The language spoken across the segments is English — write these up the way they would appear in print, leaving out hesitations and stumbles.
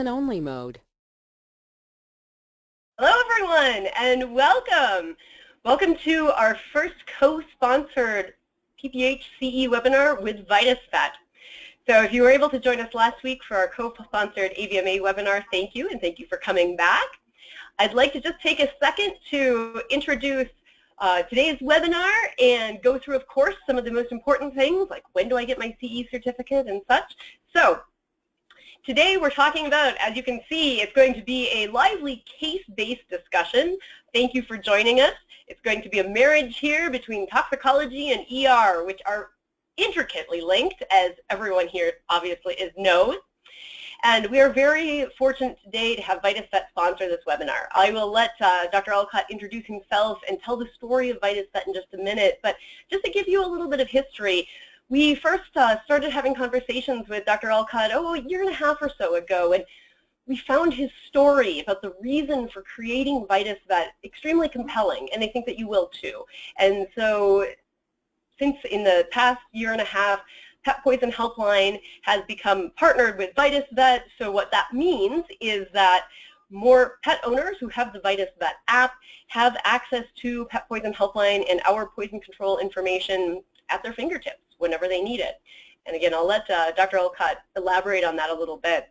Only mode. Hello everyone and welcome. Welcome to our first co-sponsored PPH CE webinar with VitusVet. So if you were able to join us last week for our co-sponsored AVMA webinar, thank you, and thank you for coming back. I'd like to just take a second to introduce today's webinar and go through, of course, some of the most important things like when do I get my CE certificate and such. So today we're talking about, as you can see, it's going to be a lively case-based discussion. Thank you for joining us. It's going to be a marriage here between toxicology and ER, which are intricately linked, as everyone here obviously knows. And we are very fortunate today to have VitusVet sponsor this webinar. I will let Dr. Alcott introduce himself and tell the story of VitusVet in just a minute, but just to give you a little bit of history, we first started having conversations with Dr. Alcott, a year and a half or so ago, and we found his story about the reason for creating VitusVet extremely compelling, and I think that you will too. And so since in the past year and a half, Pet Poison Helpline has become partnered with VitusVet, so what that means is that more pet owners who have the VitusVet app have access to Pet Poison Helpline and our poison control information at their fingertips whenever they need it. And again, I'll let Dr. Alcott elaborate on that a little bit.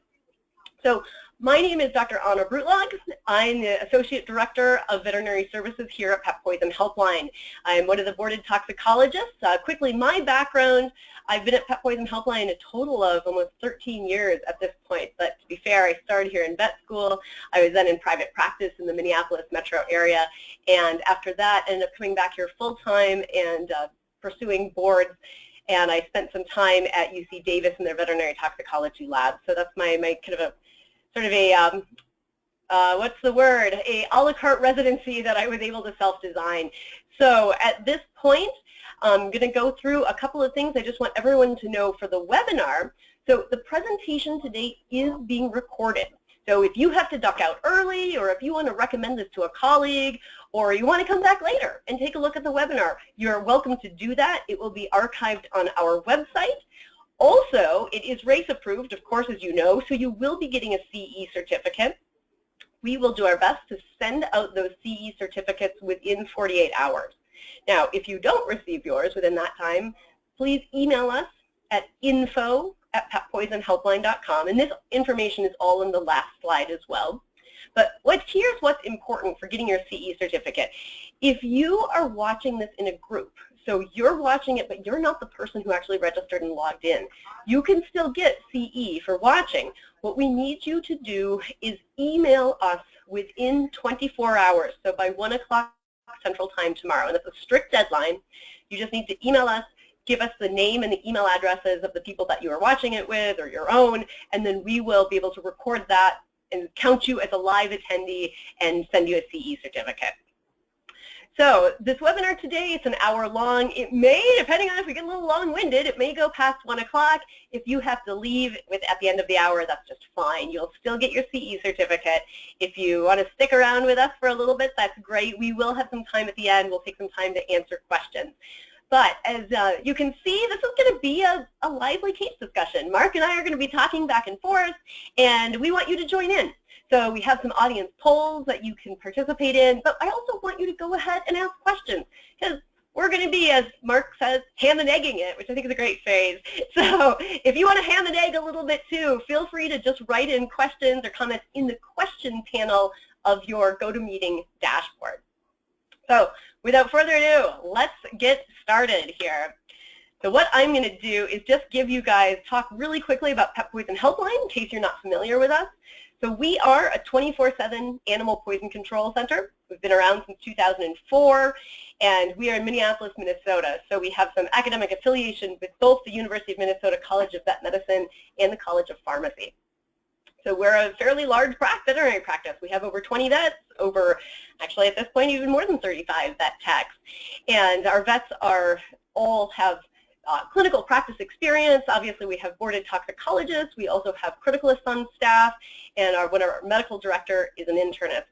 So my name is Dr. Anna Brutlag. I'm the Associate Director of Veterinary Services here at Pet Poison Helpline. I'm one of the boarded toxicologists. Quickly, my background, I've been at Pet Poison Helpline a total of almost 13 years at this point. But to be fair, I started here in vet school. I was then in private practice in the Minneapolis metro area. And after that, I ended up coming back here full-time and pursuing boards. And I spent some time at UC Davis in their veterinary toxicology lab. So that's my kind of a sort of a, what's the word, a a la carte residency that I was able to self-design. So at this point, I'm going to go through a couple of things I just want everyone to know for the webinar. So the presentation today is being recorded. So if you have to duck out early, or if you want to recommend this to a colleague, or you want to come back later and take a look at the webinar, you're welcome to do that. It will be archived on our website. Also, it is RACE approved, of course, as you know, so you will be getting a CE certificate. We will do our best to send out those CE certificates within 48 hours. Now, if you don't receive yours within that time, please email us at info@petpoisonhelpline.com, and this information is all in the last slide as well. But here's what's important for getting your CE certificate. If you are watching this in a group, so you're watching it, but you're not the person who actually registered and logged in, you can still get CE for watching. What we need you to do is email us within 24 hours, so by 1 o'clock Central Time tomorrow, and that's a strict deadline. You just need to email us, give us the name and the email addresses of the people that you are watching it with or your own, and then we will be able to record that and count you as a live attendee and send you a CE certificate. So this webinar today, it's an hour long. It may, depending on if we get a little long-winded, it may go past 1 o'clock. If you have to leave at the end of the hour, that's just fine. You'll still get your CE certificate. If you want to stick around with us for a little bit, that's great. We will have some time at the end. We'll take some time to answer questions. But as you can see, this is going to be a lively case discussion. Mark and I are going to be talking back and forth, and we want you to join in. So we have some audience polls that you can participate in, but I also want you to go ahead and ask questions, because we're going to be, as Mark says, ham and egging it, which I think is a great phrase. So if you want to ham and egg a little bit too, feel free to just write in questions or comments in the question panel of your GoToMeeting dashboard. So without further ado, let's get started here. So what I'm going to do is just give you guys, talk really quickly about Pet Poison Helpline in case you're not familiar with us. So we are a 24/7 animal poison control center. We've been around since 2004, and we are in Minneapolis, Minnesota. So we have some academic affiliation with both the University of Minnesota College of Vet Medicine and the College of Pharmacy. So we're a fairly large veterinary practice. We have over 20 vets, actually at this point even more than 35 vet techs. And our vets all have clinical practice experience. Obviously, we have boarded toxicologists. We also have criticalists on staff, and our medical director is an internist.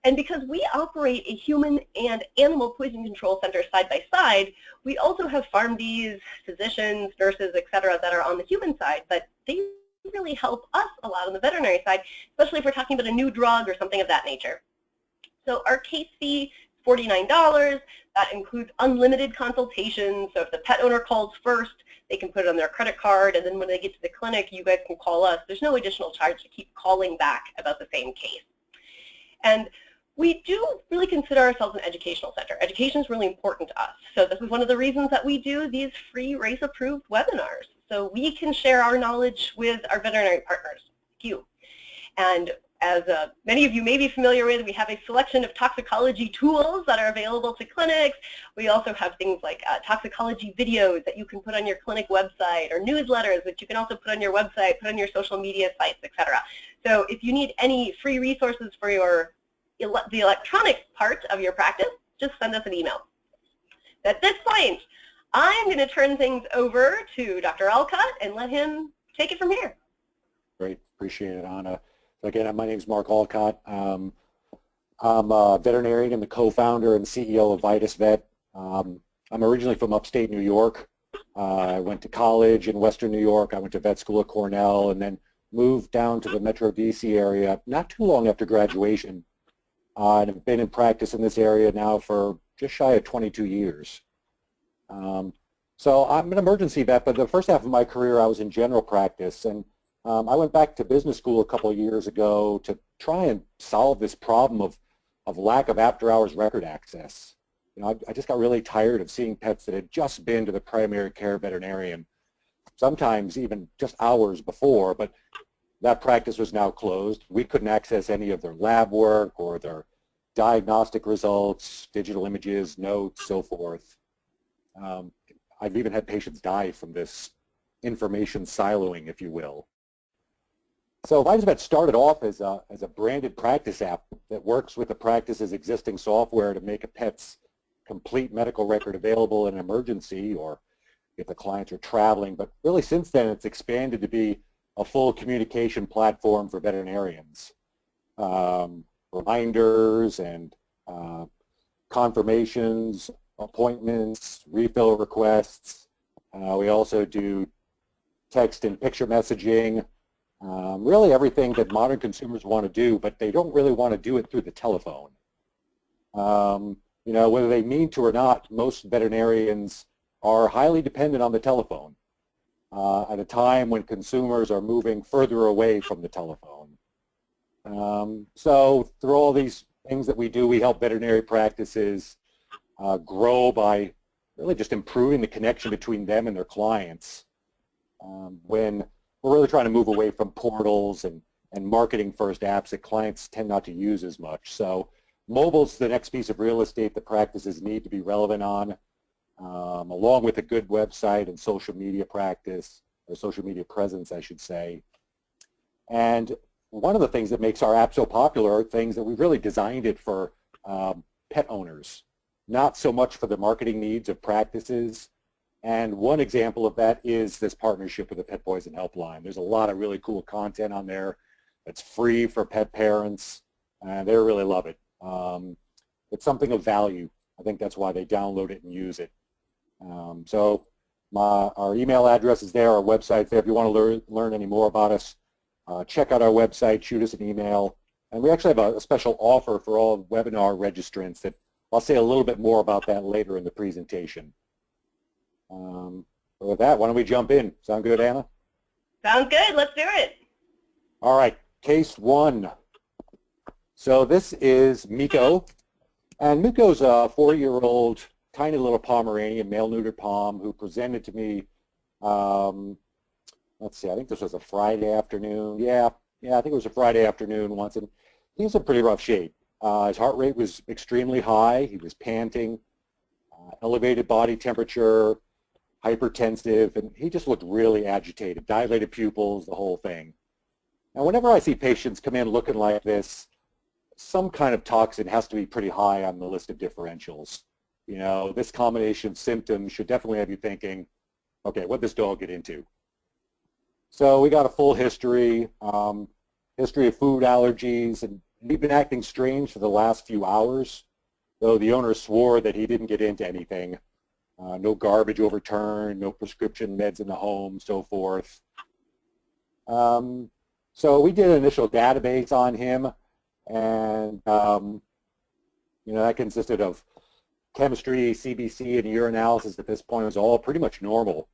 And because we operate a human and animal poison control center side by side, we also have PharmDs, physicians, nurses, et cetera, that are on the human side, but they really help us a lot on the veterinary side, especially if we're talking about a new drug or something of that nature. So our case fee is $49. That includes unlimited consultations. So if the pet owner calls first, they can put it on their credit card, and then when they get to the clinic, you guys can call us. There's no additional charge to keep calling back about the same case. And we do really consider ourselves an educational center. Education is really important to us. So this is one of the reasons that we do these free RACE-approved webinars. So we can share our knowledge with our veterinary partners, like you. And as many of you may be familiar with, we have a selection of toxicology tools that are available to clinics. We also have things like toxicology videos that you can put on your clinic website, or newsletters which you can also put on your website, put on your social media sites, etc. So if you need any free resources for the electronic part of your practice, just send us an email. At this point, I'm going to turn things over to Dr. Alcott and let him take it from here. Great, appreciate it, Anna. So again, my name is Mark Alcott. I'm a veterinarian and the co-founder and CEO of Vitus Vet. I'm originally from upstate New York. I went to college in Western New York. I went to vet school at Cornell and then moved down to the Metro DC area not too long after graduation. And I've been in practice in this area now for just shy of 22 years. So I'm an emergency vet, but the first half of my career I was in general practice, and I went back to business school a couple of years ago to try and solve this problem of lack of after-hours record access. You know, I just got really tired of seeing pets that had just been to the primary care veterinarian, sometimes even just hours before, but that practice was now closed. We couldn't access any of their lab work or their diagnostic results, digital images, notes, so forth. I've even had patients die from this information siloing, if you will. So Vitus Vet started off as a branded practice app that works with the practice's existing software to make a pet's complete medical record available in an emergency or if the clients are traveling. But really since then it's expanded to be a full communication platform for veterinarians. Reminders and confirmations, appointments, refill requests. We also do text and picture messaging. Really everything that modern consumers want to do, but they don't really want to do it through the telephone. You know, whether they mean to or not, most veterinarians are highly dependent on the telephone at a time when consumers are moving further away from the telephone. So through all these things that we do, we help veterinary practices grow by really just improving the connection between them and their clients. When we're really trying to move away from portals and marketing first apps that clients tend not to use as much. So mobile's the next piece of real estate that practices need to be relevant on, along with a good website and social media practice, or social media presence, I should say. And one of the things that makes our app so popular are things that we've really designed it for pet owners, not so much for the marketing needs of practices. And one example of that is this partnership with the Pet Poison Helpline. There's a lot of really cool content on there that's free for pet parents, and they really love it. It's something of value. I think that's why they download it and use it. So our email address is there, our website's there. If you want to learn any more about us, check out our website, shoot us an email. And we actually have a special offer for all webinar registrants that I'll say a little bit more about that later in the presentation. But with that, why don't we jump in? Sound good, Anna? Sounds good. Let's do it. All right, case one. So this is Miko. And Miko's a 4-year-old tiny little Pomeranian, male-neutered Pom, who presented to me, let's see, I think this was a Friday afternoon. Yeah, I think it was a Friday afternoon once, and he was in pretty rough shape. His heart rate was extremely high. He was panting, elevated body temperature, hypertensive, and he just looked really agitated, dilated pupils, the whole thing. Now, whenever I see patients come in looking like this, some kind of toxin has to be pretty high on the list of differentials. You know, this combination of symptoms should definitely have you thinking, okay, what'd this dog get into? So we got a full history, history of food allergies, and he'd been acting strange for the last few hours, though the owner swore that he didn't get into anything. No garbage overturned, no prescription meds in the home, so forth. So we did an initial database on him, and that consisted of chemistry, CBC, and urinalysis. At this point, it was all pretty much normal.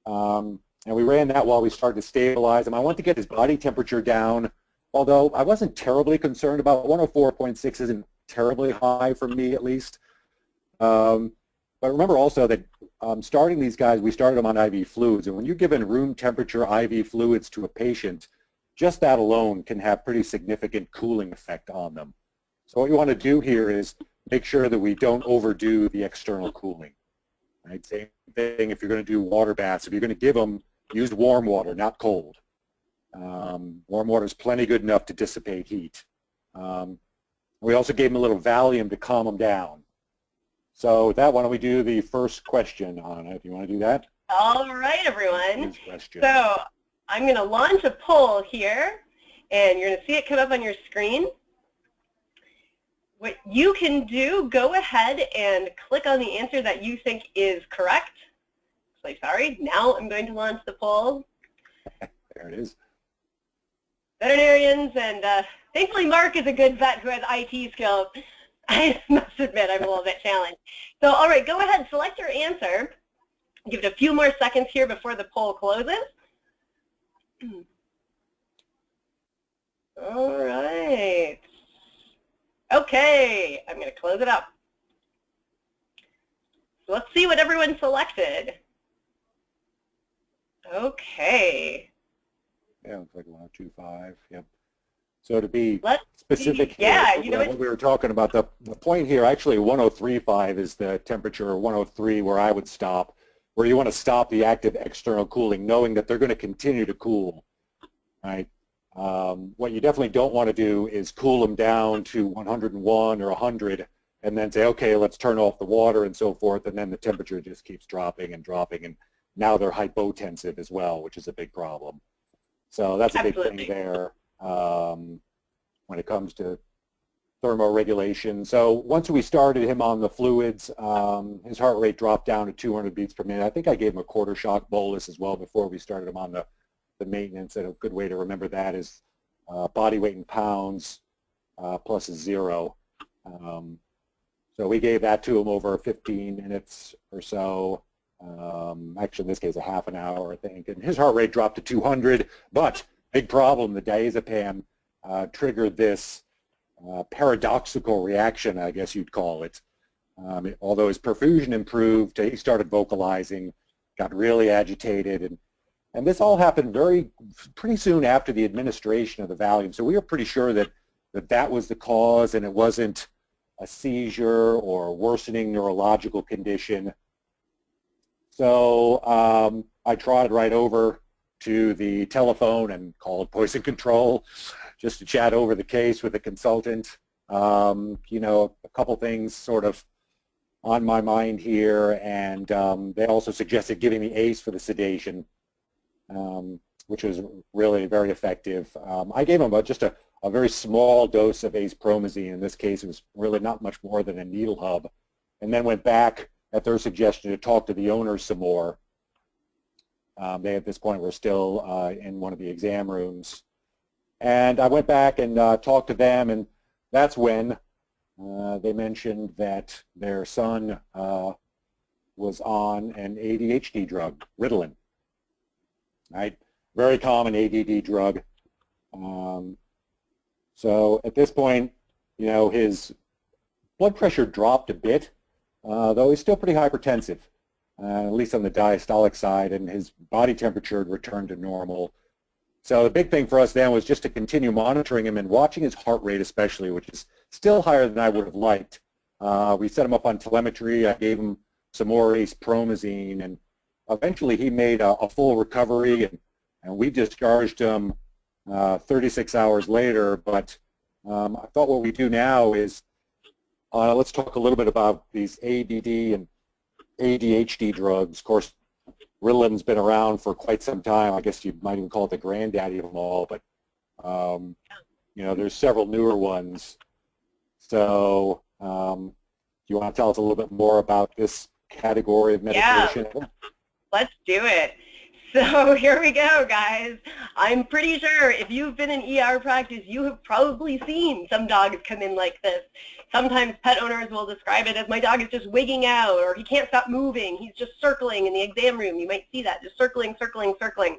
And we ran that while we started to stabilize him. I wanted to get his body temperature down, although I wasn't terribly concerned about 104.6 isn't terribly high for me, at least. But remember also that starting these guys, we started them on IV fluids, and when you're given room temperature IV fluids to a patient, just that alone can have pretty significant cooling effect on them. So what you want to do here is make sure that we don't overdo the external cooling. Right? Same thing if you're going to do water baths. If you're going to give them, use warm water, not cold. Warm water is plenty good enough to dissipate heat. We also gave them a little Valium to calm them down. So with that, why don't we do the first question, Anna, if you want to do that? All right, everyone. So I'm going to launch a poll here, and you're going to see it come up on your screen. What you can do, go ahead and click on the answer that you think is correct. So sorry, now I'm going to launch the poll. There it is. Veterinarians, and thankfully Mark is a good vet who has IT skills. I must admit I'm a little bit challenged. So all right, go ahead, select your answer. Give it a few more seconds here before the poll closes. All right. Okay, I'm going to close it up. So let's see what everyone selected. Okay. Yeah, looks like 102.5. Yep. So to be specific here, what we were talking about, the point here, actually 103.5 is the temperature, or 103 where I would stop, where you want to stop the active external cooling, knowing that they're going to continue to cool. Right? What you definitely don't want to do is cool them down to 101 or 100 and then say, okay, let's turn off the water and so forth, and then the temperature just keeps dropping and dropping, and now they're hypotensive as well, which is a big problem. So that's a big thing there when it comes to thermoregulation. So once we started him on the fluids, his heart rate dropped down to 200 beats per minute. I think I gave him a quarter shock bolus as well before we started him on the maintenance, and a good way to remember that is body weight in pounds plus a 0. So we gave that to him over 15 minutes or so. Actually, in this case, a half an hour, I think. And his heart rate dropped to 200, but big problem, the diazepam triggered this paradoxical reaction, I guess you'd call it. Although his perfusion improved, he started vocalizing, got really agitated, and this all happened pretty soon after the administration of the Valium. So we were pretty sure that was the cause, and it wasn't a seizure or a worsening neurological condition. So I trotted right over to the telephone and called poison control just to chat over the case with the consultant. A couple things sort of on my mind here, and they also suggested giving me ACE for the sedation, which was really very effective. I gave him just a very small dose of acepromazine. In this case, it was really not much more than a needle hub, and then went back at their suggestion to talk to the owners some more. They, at this point, were still in one of the exam rooms. And I went back and talked to them, and that's when they mentioned that their son was on an ADHD drug, Ritalin. Right? Very common ADD drug. So at this point, his blood pressure dropped a bit, though he's still pretty hypertensive, at least on the diastolic side, and his body temperature had returned to normal. So the big thing for us then was just to continue monitoring him and watching his heart rate especially, which is still higher than I would have liked. We set him up on telemetry. I gave him some more acepromazine, and eventually he made a full recovery, and we discharged him 36 hours later. But I thought what we do now is let's talk a little bit about these ADD and ADHD drugs. Of course, Ritalin's been around for quite some time. I guess you might even call it the granddaddy of them all, but there's several newer ones. So do you want to tell us a little bit more about this category of medication? Yeah, let's do it. So here we go, guys. I'm pretty sure if you've been in ER practice, you have probably seen some dogs come in like this. Sometimes pet owners will describe it as my dog is just wigging out, or he can't stop moving. He's just circling in the exam room. You might see that, just circling, circling, circling.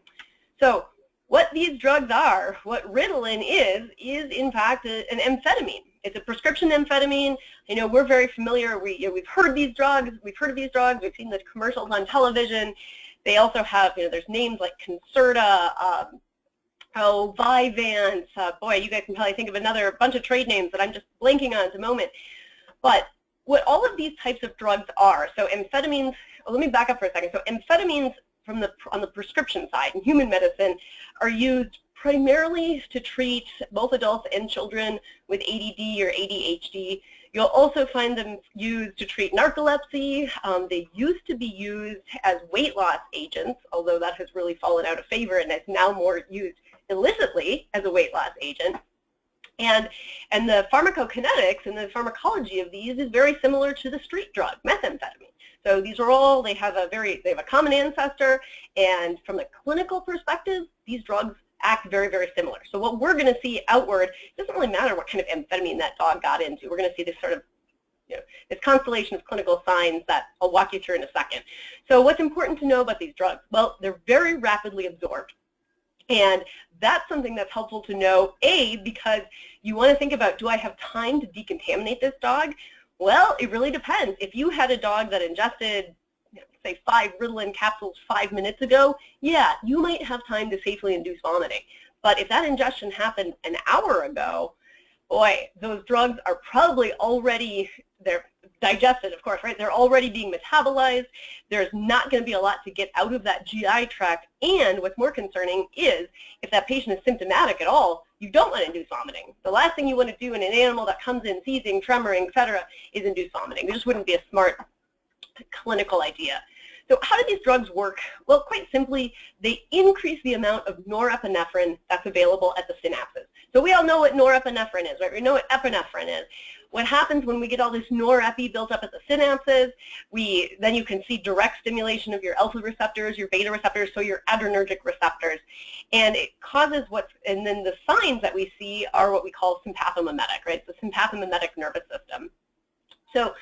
So what these drugs are, what Ritalin is in fact an amphetamine. It's a prescription amphetamine. I know we're very familiar. We've heard these drugs. We've heard of these drugs. We've seen the commercials on television. They also have, there's names like Concerta, Vyvanse. Boy, you guys can probably think of another bunch of trade names that I'm just blanking on at the moment. But what all of these types of drugs are, so amphetamines, let me back up for a second. So amphetamines on the prescription side in human medicine are used primarily to treat both adults and children with ADD or ADHD. You'll also find them used to treat narcolepsy. They used to be used as weight loss agents, although that has really fallen out of favor and is now more used illicitly as a weight loss agent. And the pharmacokinetics and the pharmacology of these is very similar to the street drug, methamphetamine. So these are all, they have a common ancestor, and from a clinical perspective, these drugs act very, very similar. So what we're going to see outward, it doesn't really matter what kind of amphetamine that dog got into. We're going to see this sort of, this constellation of clinical signs that I'll walk you through in a second. So what's important to know about these drugs? Well, they're very rapidly absorbed. And that's something that's helpful to know, A, because you want to think about, do I have time to decontaminate this dog? Well, it really depends. If you had a dog that ingested, say, 5 Ritalin capsules 5 minutes ago, yeah, you might have time to safely induce vomiting. But if that ingestion happened an hour ago, boy, those drugs are probably already, they're digested, of course, right? They're already being metabolized. There's not going to be a lot to get out of that GI tract. And what's more concerning is if that patient is symptomatic at all, you don't want to induce vomiting. The last thing you want to do in an animal that comes in seizing, tremoring, et cetera, is induce vomiting. It just wouldn't be a smart clinical idea. So how do these drugs work? Well, quite simply, they increase the amount of norepinephrine that's available at the synapses. So we all know what norepinephrine is, right? We know what epinephrine is. What happens when we get all this norepi built up at the synapses, then you can see direct stimulation of your alpha receptors, your beta receptors, so your adrenergic receptors. And it causes and then the signs that we see are what we call sympathomimetic, right? The sympathomimetic nervous system. So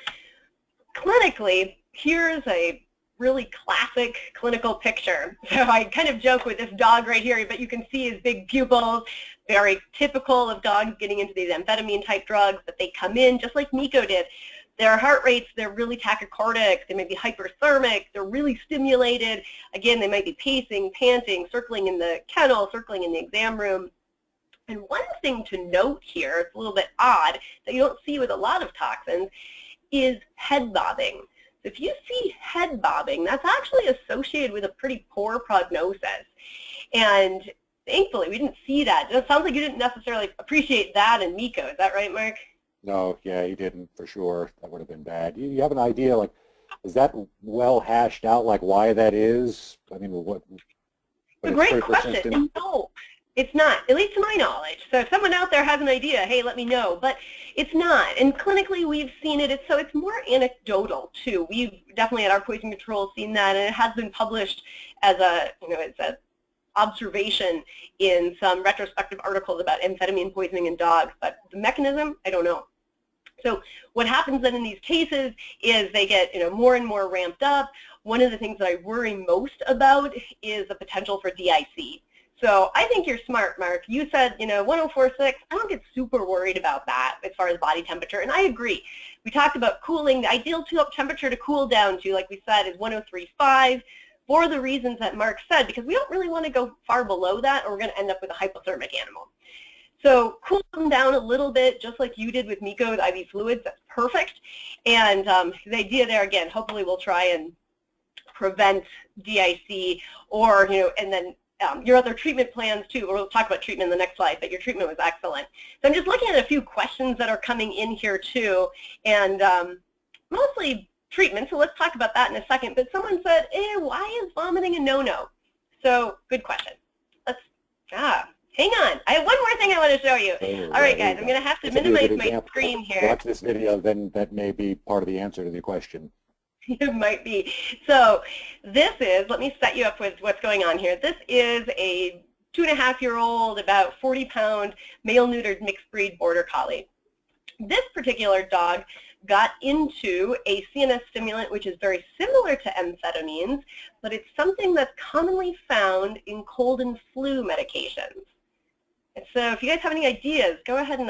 clinically, here's a really classic clinical picture. So I kind of joke with this dog right here, but you can see his big pupils, very typical of dogs getting into these amphetamine type drugs, that they come in just like Miko did. Their heart rates, they're really tachycardic, they may be hyperthermic, they're really stimulated. Again, they might be pacing, panting, circling in the kennel, circling in the exam room. And one thing to note here, it's a little bit odd, that you don't see with a lot of toxins, is head bobbing. So if you see head bobbing, that's actually associated with a pretty poor prognosis. And thankfully, we didn't see that. It sounds like you didn't necessarily appreciate that in Miko. Is that right, Mark? No, yeah, he didn't for sure. That would have been bad. You have an idea, like, is that well hashed out, like why that is? I mean, what? It's a great question. No, it's not, at least to my knowledge. So if someone out there has an idea, hey, let me know. But it's not. And clinically, we've seen it. So it's more anecdotal, too. We've definitely at our poison control seen that, and it has been published as a, it's a observation in some retrospective articles about amphetamine poisoning in dogs. But the mechanism, I don't know. So what happens then in these cases is they get more and more ramped up. One of the things that I worry most about is the potential for DIC. So I think you're smart, Mark. You said, 1046. I don't get super worried about that as far as body temperature, and I agree. We talked about cooling. The ideal temperature to cool down to, like we said, is 103.5 for the reasons that Mark said, because we don't really want to go far below that, or we're going to end up with a hypothermic animal. So cool them down a little bit, just like you did with Miko with IV fluids. That's perfect. And the idea there, again, hopefully we'll try and prevent DIC, or, and then your other treatment plans too. We'll talk about treatment in the next slide, but your treatment was excellent. So I'm just looking at a few questions that are coming in here too, and mostly treatment, so let's talk about that in a second. But someone said, why is vomiting a no-no? So good question. Hang on. I have one more thing I want to show you. All right, guys, I'm going to have to minimize my screen here. Watch this video, then that may be part of the answer to the question. It might be. So this is, let me set you up with what's going on here. This is a 2.5-year-old, about 40-pound, male-neutered mixed-breed border collie. This particular dog got into a CNS stimulant which is very similar to amphetamines, but it's something that's commonly found in cold and flu medications. And so if you guys have any ideas, go ahead and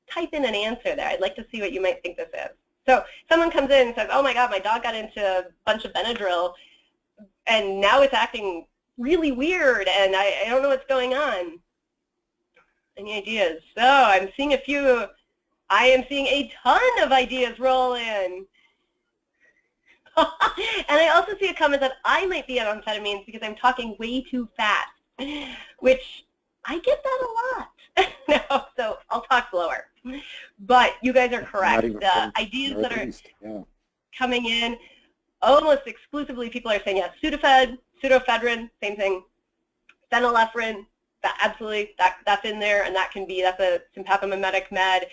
type in an answer there. I'd like to see what you might think this is. So someone comes in and says, oh my God, my dog got into a bunch of Benadryl and now it's acting really weird and I don't know what's going on. Any ideas? So I'm seeing a few. I am seeing a ton of ideas roll in. And I also see a comment that I might be on amphetamines because I'm talking way too fast, which I get that a lot. No, so I'll talk slower. But you guys are correct. The ideas that are coming in, almost exclusively people are saying yes. Sudafed, pseudoephedrine, same thing. Phenylephrine, absolutely, that's in there, and that's a sympathomimetic med.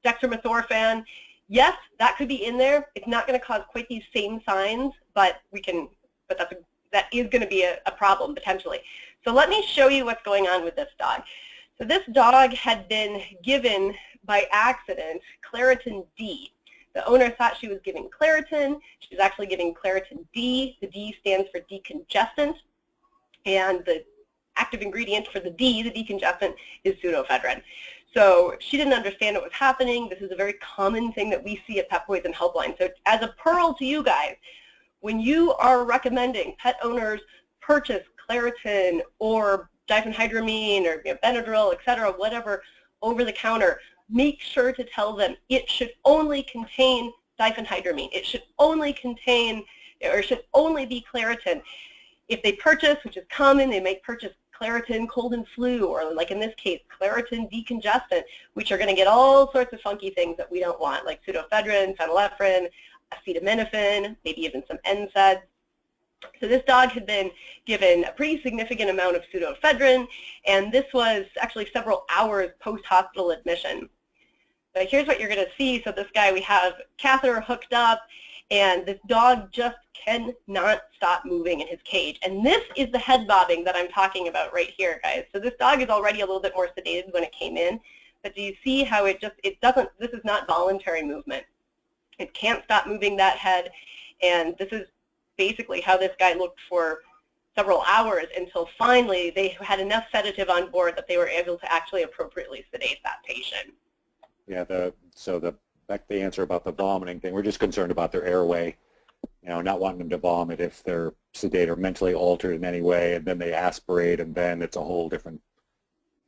Dextromethorphan, yes, that could be in there. It's not going to cause quite these same signs, but that is going to be a problem potentially. So let me show you what's going on with this dog. So this dog had been given by accident Claritin D. The owner thought she was giving Claritin. She was actually giving Claritin D. The D stands for decongestant, and the active ingredient for the decongestant, is pseudoephedrine. So she didn't understand what was happening. This is a very common thing that we see at Pet Poison Helpline. So as a pearl to you guys, when you are recommending pet owners purchase Claritin or diphenhydramine or Benadryl, etc., whatever, over the counter, make sure to tell them it should only contain diphenhydramine. It should only contain, or it should only be Claritin. If they purchase, which is common, they may purchase Claritin cold and flu, or like in this case, Claritin decongestant, which are going to get all sorts of funky things that we don't want, like pseudoephedrine, phenylephrine, acetaminophen, maybe even some NSAIDs. So this dog had been given a pretty significant amount of pseudoephedrine, and this was actually several hours post-hospital admission. But here's what you're going to see. So this guy, we have catheter hooked up, and this dog just cannot stop moving in his cage. And this is the head bobbing that I'm talking about right here, guys. So this dog is already a little bit more sedated when it came in, but do you see how this is not voluntary movement. It can't stop moving that head, and this is basically how this guy looked for several hours until finally they had enough sedative on board that they were able to actually appropriately sedate that patient. Yeah, back to the answer about the vomiting thing, we're just concerned about their airway, not wanting them to vomit if they're sedated or mentally altered in any way, and then they aspirate, and then it's a whole different,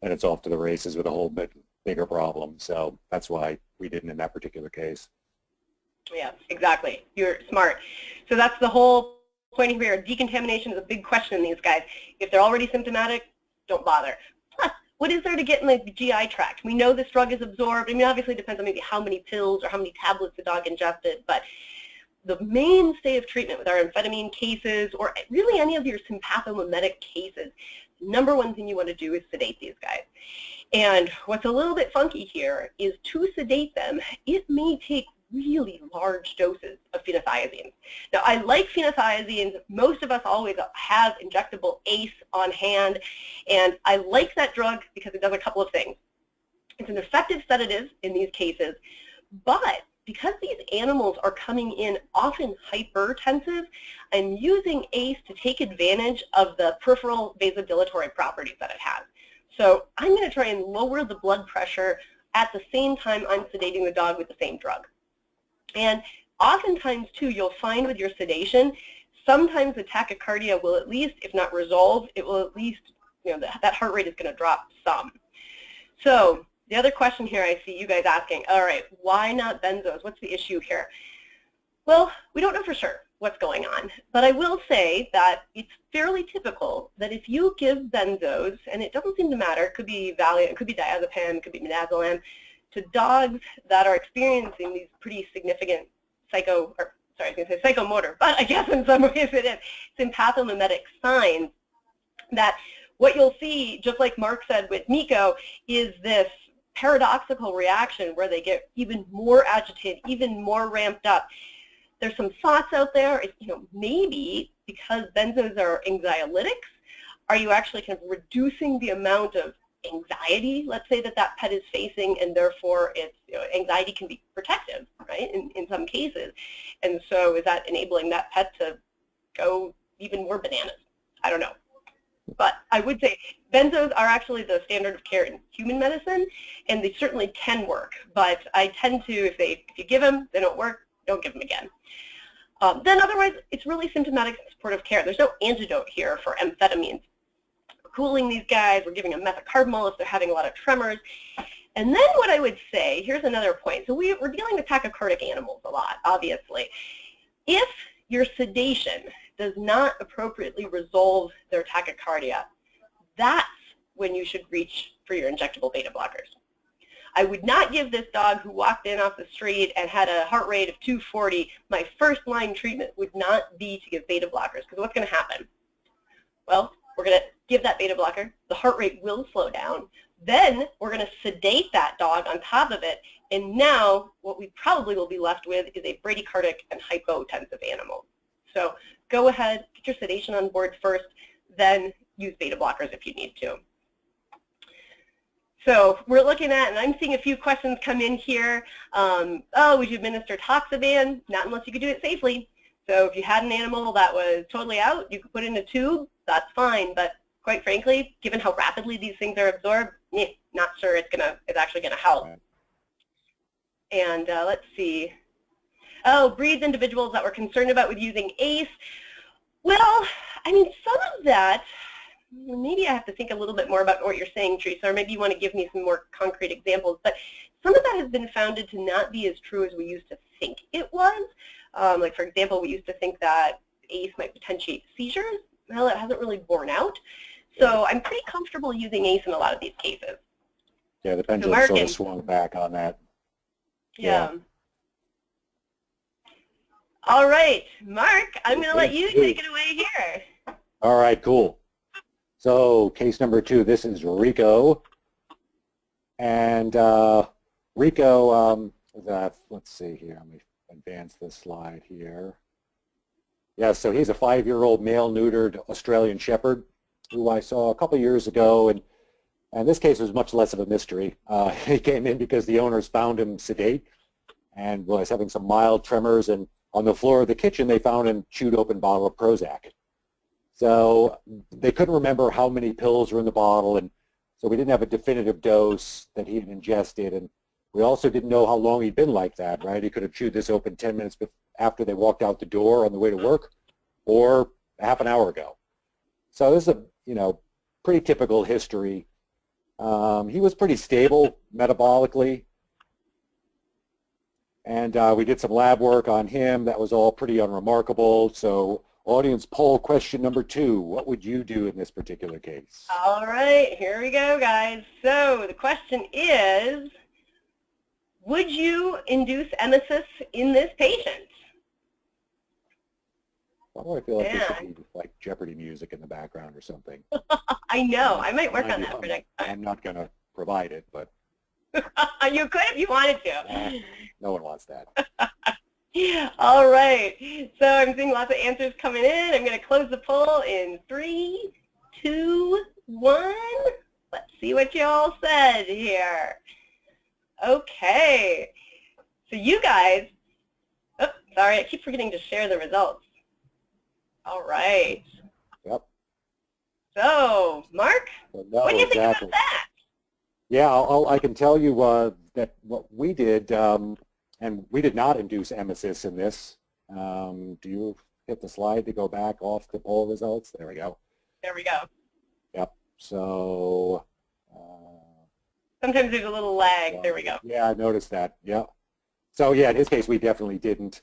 and it's off to the races with a whole bit bigger problem. So that's why we didn't in that particular case. Yeah, exactly. You're smart. So that's the whole point here. Decontamination is a big question in these guys. If they're already symptomatic, don't bother. Plus, what is there to get in the GI tract? We know this drug is absorbed. I mean, obviously it depends on maybe how many pills or how many tablets the dog ingested, but the mainstay of treatment with our amphetamine cases, or really any of your sympathomimetic cases, the number one thing you want to do is sedate these guys. And what's a little bit funky here is to sedate them, it may take really large doses of phenothiazines. Now, I like phenothiazines. Most of us always have injectable ACE on hand, and I like that drug because it does a couple of things. It's an effective sedative in these cases, but because these animals are coming in often hypertensive, I'm using ACE to take advantage of the peripheral vasodilatory properties that it has. So I'm going to try and lower the blood pressure at the same time I'm sedating the dog with the same drug. And oftentimes, too, you'll find with your sedation, sometimes the tachycardia will at least, if not resolve, it will at least, that heart rate is going to drop some. So the other question here I see you guys asking, all right, why not benzos? What's the issue here? Well, we don't know for sure what's going on, but I will say that it's fairly typical that if you give benzos, and it doesn't seem to matter, it could be Valium, it could be diazepam, it could be midazolam, to dogs that are experiencing these pretty significant psychomotor, but I guess in some ways it is, sympathomimetic signs, that what you'll see, just like Mark said with Miko, is this paradoxical reaction where they get even more agitated, even more ramped up. there's some thoughts out there, maybe because benzos are anxiolytics, are you actually kind of reducing the amount of anxiety, let's say, that pet is facing, and therefore it's, anxiety can be protective, right, in some cases. And so is that enabling that pet to go even more bananas? I don't know. But I would say benzos are actually the standard of care in human medicine, and they certainly can work. But I tend to, if you give them, they don't work, don't give them again. Then otherwise, it's really symptomatic supportive care. There's no antidote here for amphetamines. We're cooling these guys, we're giving them methocarbamol if they're having a lot of tremors. And then what I would say, here's another point. So we're dealing with tachycardic animals a lot, obviously. If your sedation does not appropriately resolve their tachycardia, that's when you should reach for your injectable beta blockers. I would not give this dog who walked in off the street and had a heart rate of 240, my first line treatment would not be to give beta blockers, because what's going to happen? Well, we're going to give that beta blocker, the heart rate will slow down, then we're going to sedate that dog on top of it, and now what we probably will be left with is a bradycardic and hypotensive animal. So go ahead, get your sedation on board first, then use beta blockers if you need to. So we're looking at, and I'm seeing a few questions come in here. Oh, would you administer Toxiban? Not unless you could do it safely. So if you had an animal that was totally out, you could put in a tube, that's fine. But quite frankly, given how rapidly these things are absorbed, not sure it's actually gonna help. And let's see. Oh, breeds individuals that we're concerned about with using ACE. Well, I mean, some of that, maybe I have to think a little bit more about what you're saying, Teresa, or maybe you want to give me some more concrete examples. But some of that has been founded to not be as true as we used to think it was. Like, for example, we used to think that ACE might potentiate seizures. Well, it hasn't really borne out. So I'm pretty comfortable using ACE in a lot of these cases. Yeah, the pendulum sort of swung back on that. Yeah. All right, Mark, I'm going to let you take it away here. All right, cool. So case number 2, this is Rico. And Rico, let's see here, let me advance this slide here. Yeah, so he's a 5-year-old male-neutered Australian Shepherd who I saw a couple years ago, and this case was much less of a mystery. He came in because the owners found him sedate and was having some mild tremors, and on the floor of the kitchen they found a chewed open bottle of Prozac. So they couldn't remember how many pills were in the bottle, and so we didn't have a definitive dose that he had ingested, and we also didn't know how long he'd been like that, right? He could have chewed this open 10 minutes after they walked out the door on the way to work, or half an hour ago. So this is a pretty typical history. He was pretty stable metabolically, and we did some lab work on him. That was all pretty unremarkable. So audience poll question number 2, what would you do in this particular case? All right, here we go, guys. So the question is, would you induce emesis in this patient? Why do I feel like there should be like Jeopardy music in the background or something? I know. I might work on that for next time. I'm not going to provide it, but... You could if you wanted to. No one wants that. All right. So I'm seeing lots of answers coming in. I'm going to close the poll in 3, 2, 1. Let's see what you all said here. Okay. So you guys, oh, sorry, I keep forgetting to share the results. All right. Yep. So, Mark, what do you think about that? Yeah, I can tell you that what we did, and we did not induce emesis in this. Do you hit the slide to go back off the poll results? There we go. There we go. Yep. So. Sometimes there's a little lag. There we go. Yeah, I noticed that. Yeah. So yeah, in his case, we definitely didn't.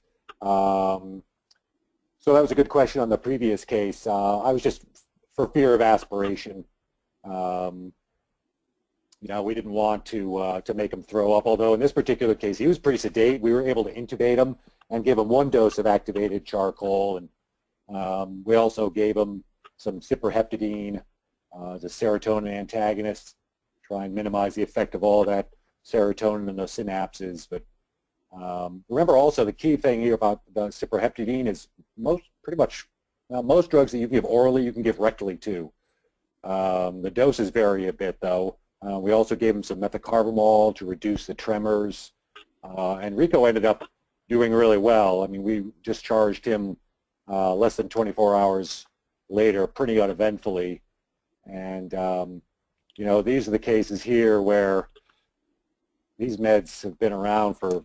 So that was a good question on the previous case. I was just, for fear of aspiration, we didn't want to make him throw up, although in this particular case, he was pretty sedate. We were able to intubate him and give him 1 dose of activated charcoal, and we also gave him some cyproheptadine, the serotonin antagonist, try and minimize the effect of all that serotonin in the synapses, but Remember also the key thing here about the cyproheptadine is pretty much most drugs that you can give orally, you can give rectally too. The doses vary a bit though. We also gave him some methocarbamol to reduce the tremors, and Rico ended up doing really well. I mean, we discharged him less than 24 hours later, pretty uneventfully. And you know, these are the cases here where these meds have been around for,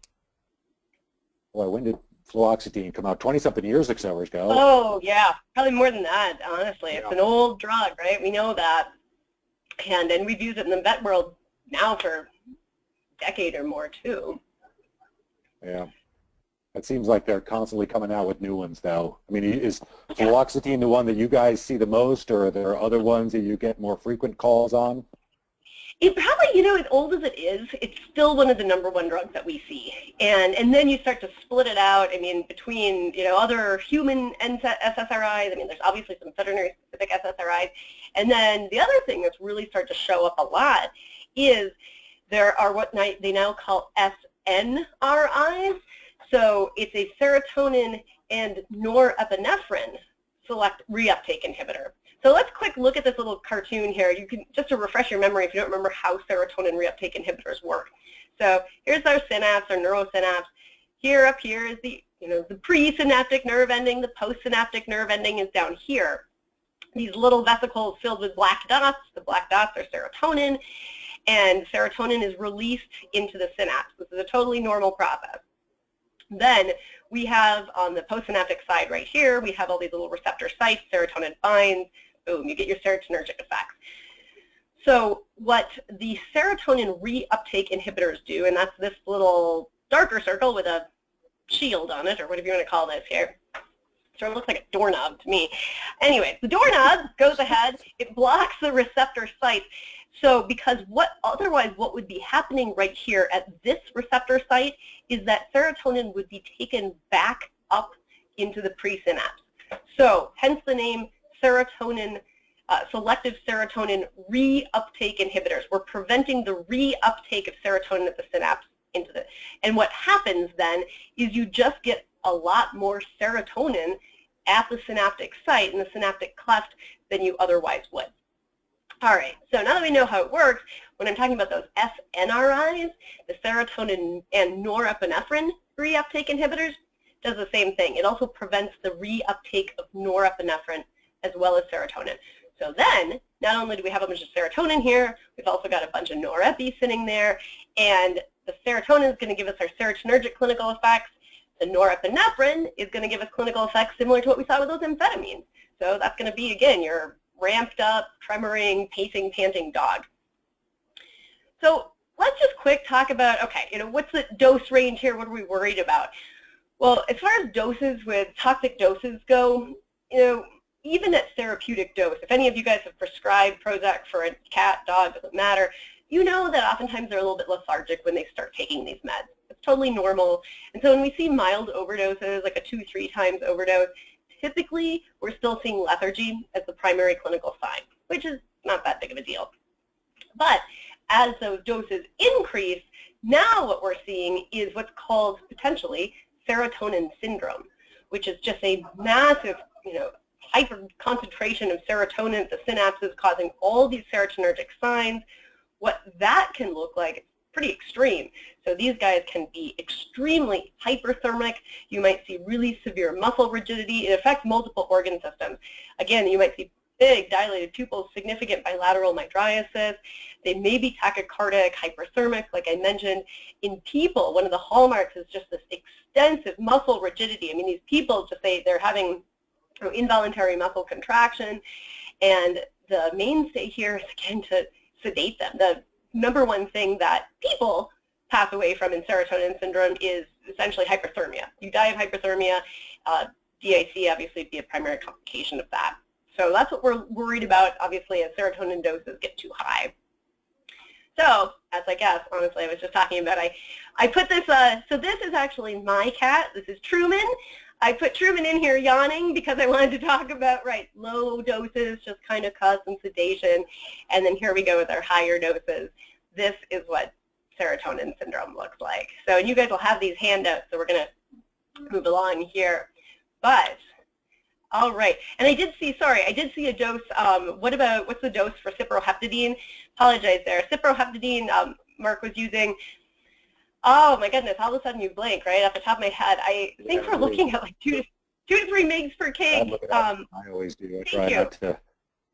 boy, when did fluoxetine come out? 20-something years ago. Oh, yeah, probably more than that, honestly. Yeah. It's an old drug, right? We know that. And we've used it in the vet world now for a decade or more, too. Yeah. It seems like they're constantly coming out with new ones, though. I mean, is fluoxetine the one that you guys see the most, or are there other ones that you get more frequent calls on? It probably, you know, as old as it is, it's still one of the #1 drugs that we see. And then you start to split it out, I mean, between, you know, other human SSRIs. I mean, there's obviously some veterinary-specific SSRIs. And then the other thing that's really started to show up a lot is there are what they now call SNRIs. So it's a serotonin and norepinephrine select reuptake inhibitor. So let's quick look at this little cartoon here. You can, just to refresh your memory if you don't remember how serotonin reuptake inhibitors work. So here's our synapse, our neurosynapse. Here up here is the, you know, the presynaptic nerve ending. The postsynaptic nerve ending is down here. These little vesicles filled with black dots. The black dots are serotonin, and serotonin is released into the synapse. This is a totally normal process. Then we have on the postsynaptic side right here, we have all these little receptor sites, serotonin binds, boom, you get your serotonergic effects. So what the serotonin reuptake inhibitors do, and that's this little darker circle with a shield on it, or whatever you want to call this here. Sort of looks like a doorknob to me. Anyway, the doorknob goes ahead, it blocks the receptor sites. So because otherwise what would be happening right here at this receptor site is that serotonin would be taken back up into the presynapse. So hence the name serotonin, selective serotonin reuptake inhibitors. We're preventing the reuptake of serotonin at the synapse into the, and what happens then is you just get a lot more serotonin at the synaptic site in the synaptic cleft than you otherwise would. All right, so now that we know how it works, when I'm talking about those SNRIs, the serotonin and norepinephrine reuptake inhibitors, does the same thing. It also prevents the reuptake of norepinephrine as well as serotonin. So then, not only do we have a bunch of serotonin here, we've also got a bunch of norepi sitting there, and the serotonin is going to give us our serotonergic clinical effects. The norepinephrine is going to give us clinical effects similar to what we saw with those amphetamines. So that's going to be, again, your ramped up, tremoring, pacing, panting dog. So let's just quick talk about, okay, you know, what's the dose range here? What are we worried about? Well, as far as doses with toxic doses go, you know, even at therapeutic dose, if any of you guys have prescribed Prozac for a cat, dog, doesn't matter, you know that oftentimes they're a little bit lethargic when they start taking these meds. It's totally normal. And so when we see mild overdoses, like a 2-3 times overdose, typically we're still seeing lethargy as the primary clinical sign, which is not that big of a deal. But as those doses increase, now what we're seeing is what's called potentially serotonin syndrome, which is just a massive, you know, hyper concentration of serotonin at the synapses causing all these serotonergic signs. What that can look like, it's pretty extreme. So these guys can be extremely hyperthermic. You might see really severe muscle rigidity. It affects multiple organ systems. Again, you might see big dilated pupils, significant bilateral mydriasis. They may be tachycardic, hyperthermic, like I mentioned. In people, one of the hallmarks is just this extensive muscle rigidity. I mean, these people just say they're having involuntary muscle contraction, and the mainstay here is, again, to sedate them. The #1 thing that people pass away from in serotonin syndrome is essentially hyperthermia. You die of hyperthermia. DIC obviously would be a primary complication of that. So that's what we're worried about, obviously, as serotonin doses get too high. So, as I guess, honestly, I was just talking about, I put this, so this is actually my cat. This is Truman. I put Truman in here yawning because I wanted to talk about, right, low doses, just kind of cause some sedation. And then here we go with our higher doses. This is what serotonin syndrome looks like. So, and you guys will have these handouts, so we're going to move along here. But, all right. And I did see a dose. What's the dose for cyproheptadine? Apologize there. Cyproheptadine, Mark was using. Oh my goodness, all of a sudden you blank, right? Off the top of my head. I think we're looking at like 2 to 3 mg per kg. I always do. I try not to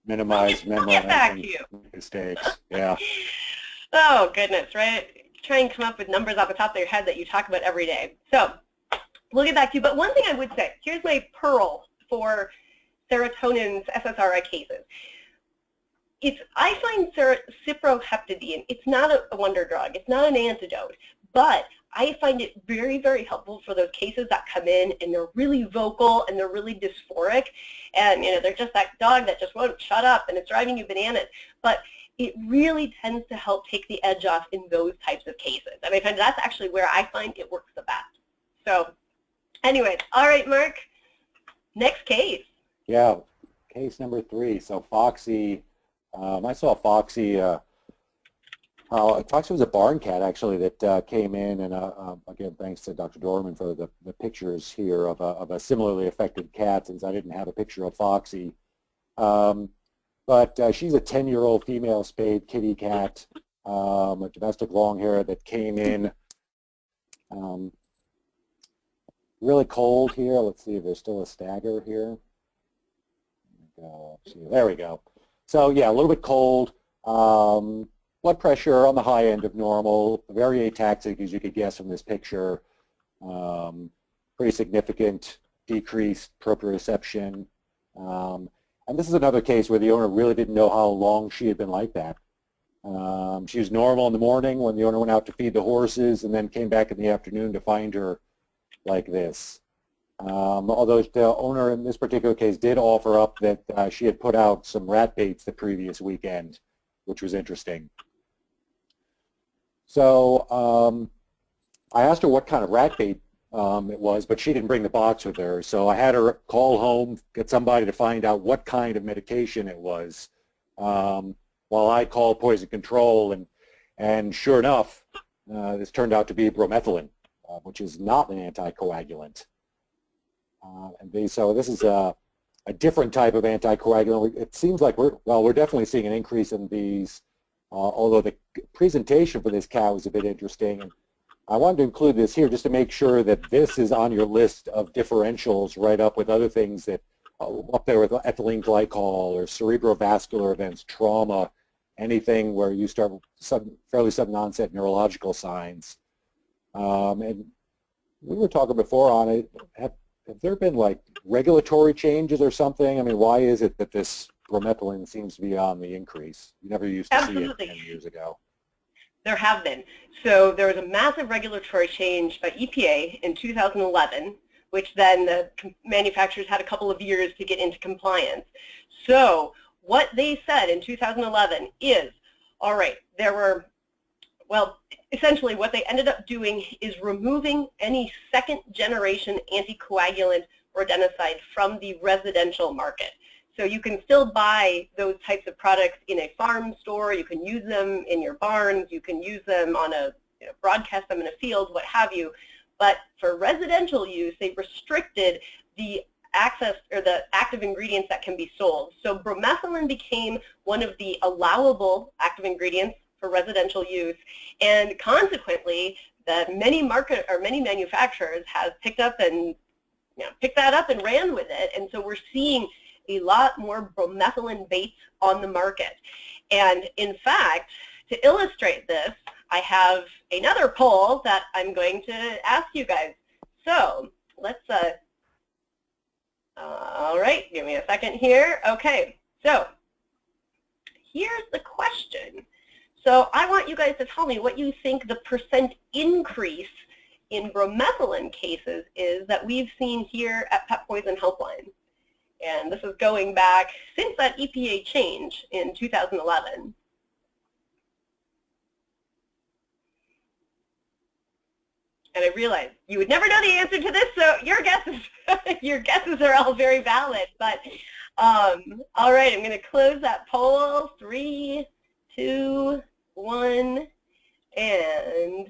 minimize I'll get back to you. Mistakes. Yeah. Oh goodness, right? Try and come up with numbers off the top of your head that you talk about every day. So we'll get back to you. But one thing I would say, here's my pearl for serotonin's SSRI cases. I find cyproheptadine, it's not a wonder drug. It's not an antidote. But I find it very, very helpful for those cases that come in and they're really vocal and they're really dysphoric. And, they're just that dog that just won't shut up and it's driving you bananas. But it really tends to help take the edge off in those types of cases. And I find that's actually where I find it works the best. So anyways, all right, Mark, next case. Yeah, case number 3. So Foxy, I saw Foxy, Foxy was a barn cat actually that came in, and again, thanks to Dr. Dorman for the pictures here of a similarly affected cat, since I didn't have a picture of Foxy. But she's a 10-year-old female spayed kitty cat, a domestic long hair that came in really cold here. Let's see if there's still a stagger here. There we go. So yeah, a little bit cold. Blood pressure on the high end of normal, very ataxic as you could guess from this picture. Pretty significant decreased proprioception. And this is another case where the owner really didn't know how long she had been like that. She was normal in the morning when the owner went out to feed the horses and then came back in the afternoon to find her like this. Although the owner in this particular case did offer up that she had put out some rat baits the previous weekend, which was interesting. So I asked her what kind of rat bait it was, but she didn't bring the box with her. So I had her call home, get somebody to find out what kind of medication it was, while I called poison control. And sure enough, this turned out to be bromethylene, which is not an anticoagulant. So this is a different type of anticoagulant. It seems like we're definitely seeing an increase in these, although the presentation for this cat was a bit interesting. And I wanted to include this here just to make sure that this is on your list of differentials, right up with other things that up there with ethylene glycol or cerebrovascular events, trauma, anything where you start fairly sudden onset neurological signs. And we were talking before on it. Have there been like regulatory changes or something? I mean, why is it that this bromethylene seems to be on the increase? You never used to see it 10 years ago. There have been. So there was a massive regulatory change by EPA in 2011, which then the manufacturers had a couple of years to get into compliance. So what they said in 2011 is, all right, essentially what they ended up doing is removing any second-generation anticoagulant rodenticide from the residential market. So you can still buy those types of products in a farm store. You can use them in your barns. You can use them on broadcast them in a field, what have you. But for residential use, they restricted the access or the active ingredients that can be sold. So bromethylene became one of the allowable active ingredients for residential use, and consequently, many manufacturers have picked that up and ran with it, and so we're seeing a lot more bromethylene baits on the market. And in fact, to illustrate this, I have another poll that I'm going to ask you guys. So let's, all right, give me a second here. Okay, so here's the question. So I want you guys to tell me what you think the percent increase in bromethylene cases is that we've seen here at Pet Poison Helpline. And this is going back since that EPA change in 2011. And I realize you would never know the answer to this, so your guesses are all very valid. But all right, I'm going to close that poll. 3, 2, 1, and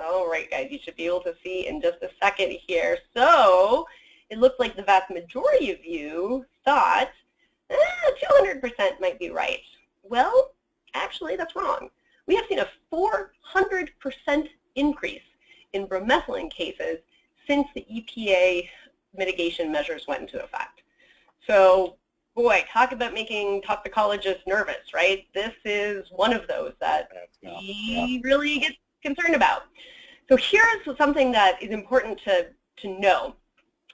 All right, guys, you should be able to see in just a second here. So it looks like the vast majority of you thought 200% might be right. Well, actually, that's wrong. We have seen a 400% increase in bromethylene cases since the EPA mitigation measures went into effect. So, boy, talk about making toxicologists nervous, right? This is one of those that we really get concerned about. So here's something that is important to know.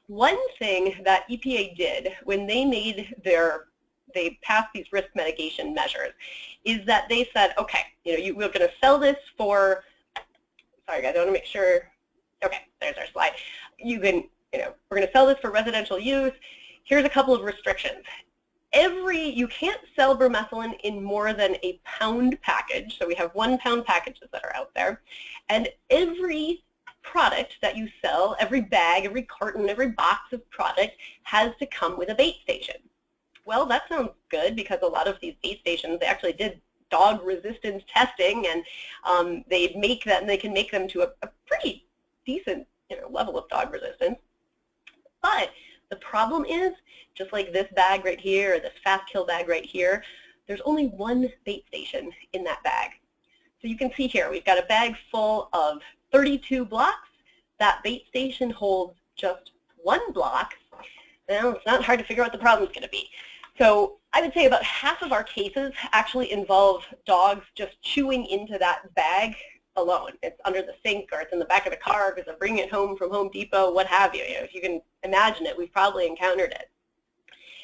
One thing that EPA did when they passed these risk mitigation measures is that they said, okay, we're going to sell this for, sorry guys, I want to make sure, okay, there's our slide. We're going to sell this for residential use. Here's a couple of restrictions. You can't sell bromethylene in more than a pound package, so we have 1 pound packages that are out there, and every product that you sell, every bag, every carton, every box of product has to come with a bait station. Well, that sounds good because a lot of these bait stations, they actually did dog resistance testing, and they can make them to a pretty decent level of dog resistance. But the problem is, just like this bag right here, or this fast kill bag right here, there's only 1 bait station in that bag. So you can see here, we've got a bag full of 32 blocks. That bait station holds just 1 block. Well, it's not hard to figure out what the problem's going to be. So I would say about half of our cases actually involve dogs just chewing into that bag alone. It's under the sink, or it's in the back of the car because they're bringing it home from Home Depot, what have you. If you can imagine it, we've probably encountered it.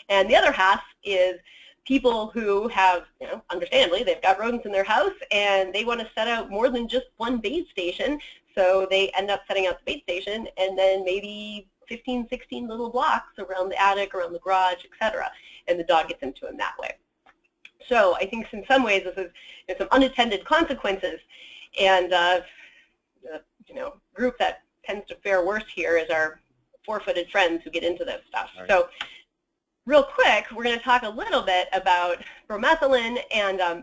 And the other half is people who have, understandably, they've got rodents in their house and they want to set out more than just 1 bait station, so they end up setting out the bait station and then maybe 15, 16 little blocks around the attic, around the garage, etc. And the dog gets into them that way. So I think in some ways this is some unintended consequences. And the group that tends to fare worse here is our 4-footed friends who get into this stuff. Right. So real quick, we're going to talk a little bit about bromethylene,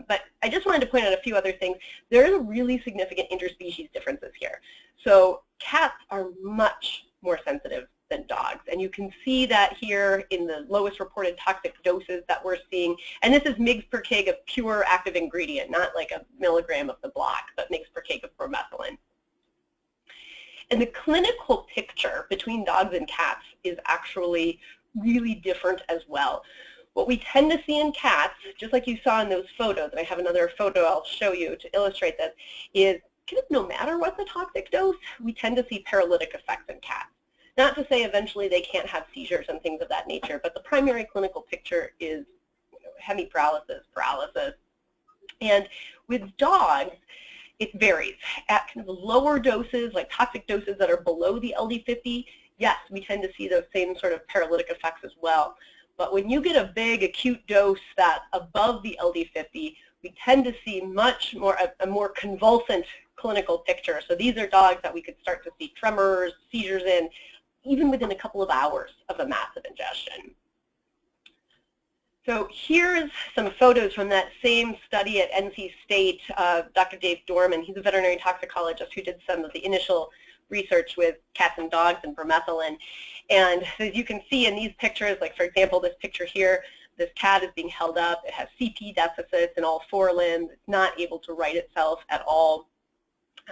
but I just wanted to point out a few other things. There are really significant interspecies differences here. So cats are much more sensitive than dogs, and you can see that here in the lowest reported toxic doses that we're seeing. And this is mg per kg of pure active ingredient, not like a milligram of the block, but mg per kg of bromethylene. And the clinical picture between dogs and cats is actually really different as well. What we tend to see in cats, just like you saw in those photos, and I have another photo I'll show you to illustrate this, is kind of no matter what the toxic dose, we tend to see paralytic effects in cats. Not to say eventually they can't have seizures and things of that nature, but the primary clinical picture is hemiparalysis, paralysis. And with dogs, it varies. At kind of lower doses, like toxic doses that are below the LD50, yes, we tend to see those same sort of paralytic effects as well. But when you get a big acute dose that's above the LD50, we tend to see much more, a more convulsant clinical picture. So these are dogs that we could start to see tremors, seizures in, even within a couple of hours of a massive ingestion. So here's some photos from that same study at NC State. Dr. Dave Dorman, he's a veterinary toxicologist who did some of the initial research with cats and dogs and bromethylene. And as you can see in these pictures, like for example, this picture here, this cat is being held up. It has CP deficits in all 4 limbs. It's not able to right itself at all.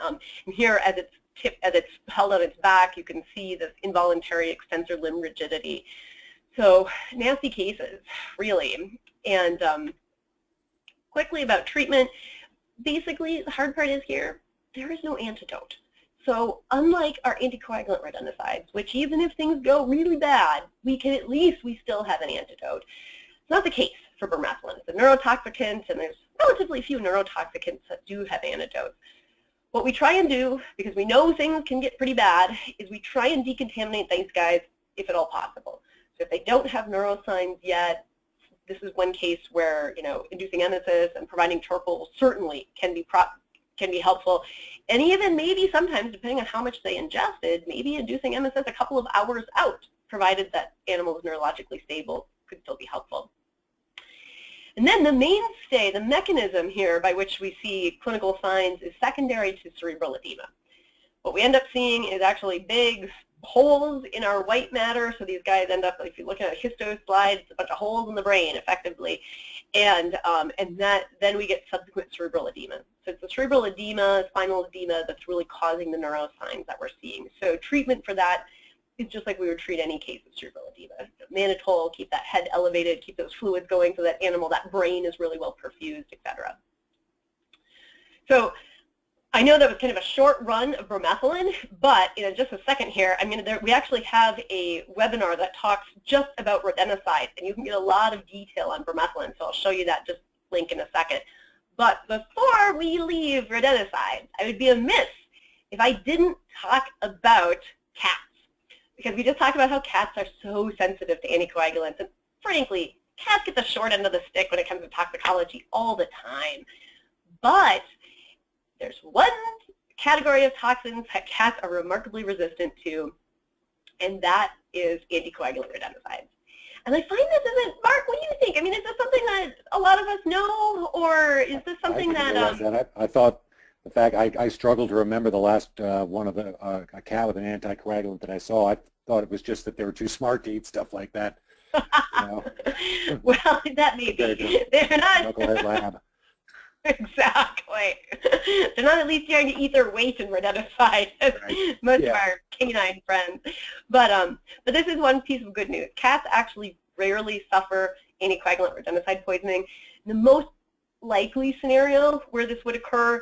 And here, as it's held on its back, you can see this involuntary extensor limb rigidity. So nasty cases, really. And quickly about treatment, basically the hard part is here, there is no antidote. So unlike our anticoagulant rodenticides, which even if things go really bad, we still have an antidote. It's not the case for bromethylene. It's a neurotoxicant, and there's relatively few neurotoxicants that do have antidotes. What we try and do, because we know things can get pretty bad, is we try and decontaminate these guys if at all possible. So if they don't have neurosigns yet, this is one case where inducing emesis and providing charcoal certainly can be helpful. And even maybe sometimes, depending on how much they ingested, maybe inducing emesis a couple of hours out, provided that animal is neurologically stable, could still be helpful. And then the mainstay, the mechanism here by which we see clinical signs is secondary to cerebral edema. what we end up seeing is actually big holes in our white matter. So these guys end up, if you're looking at a histo slide, it's a bunch of holes in the brain, effectively. And then we get subsequent cerebral edema. So it's the cerebral edema, spinal edema that's really causing the neuroscience that we're seeing. So treatment for that is just like we would treat any case of cerebral edema. Mannitol, keep that head elevated, keep those fluids going so that animal, that brain is really well perfused, etc. So I know that was kind of a short run of bromethalin, but in just a second here, we actually have a webinar that talks just about rodenticide, and you can get a lot of detail on bromethalin, so I'll show you that just link in a second. But before we leave rodenticide, I would be amiss if I didn't talk about cats, because we just talked about how cats are so sensitive to anticoagulants, and frankly, cats get the short end of the stick when it comes to toxicology all the time. But there's one category of toxins that cats are remarkably resistant to, and that is anticoagulant rodenticides. And I find this isn't, Mark, what do you think? I mean, is this something that a lot of us know, or is this something that... I thought, in fact, I struggled to remember the last one of a cat with an anticoagulant that I saw. I thought it was just that they were too smart to eat stuff like that. You know? Well, that may be. They're not... Knucklehead lab. Exactly. They're not at least trying to eat their weight in rodenticide, as right. most of our canine friends. But this is one piece of good news. Cats actually rarely suffer anticoagulant rodenticide poisoning. The most likely scenario where this would occur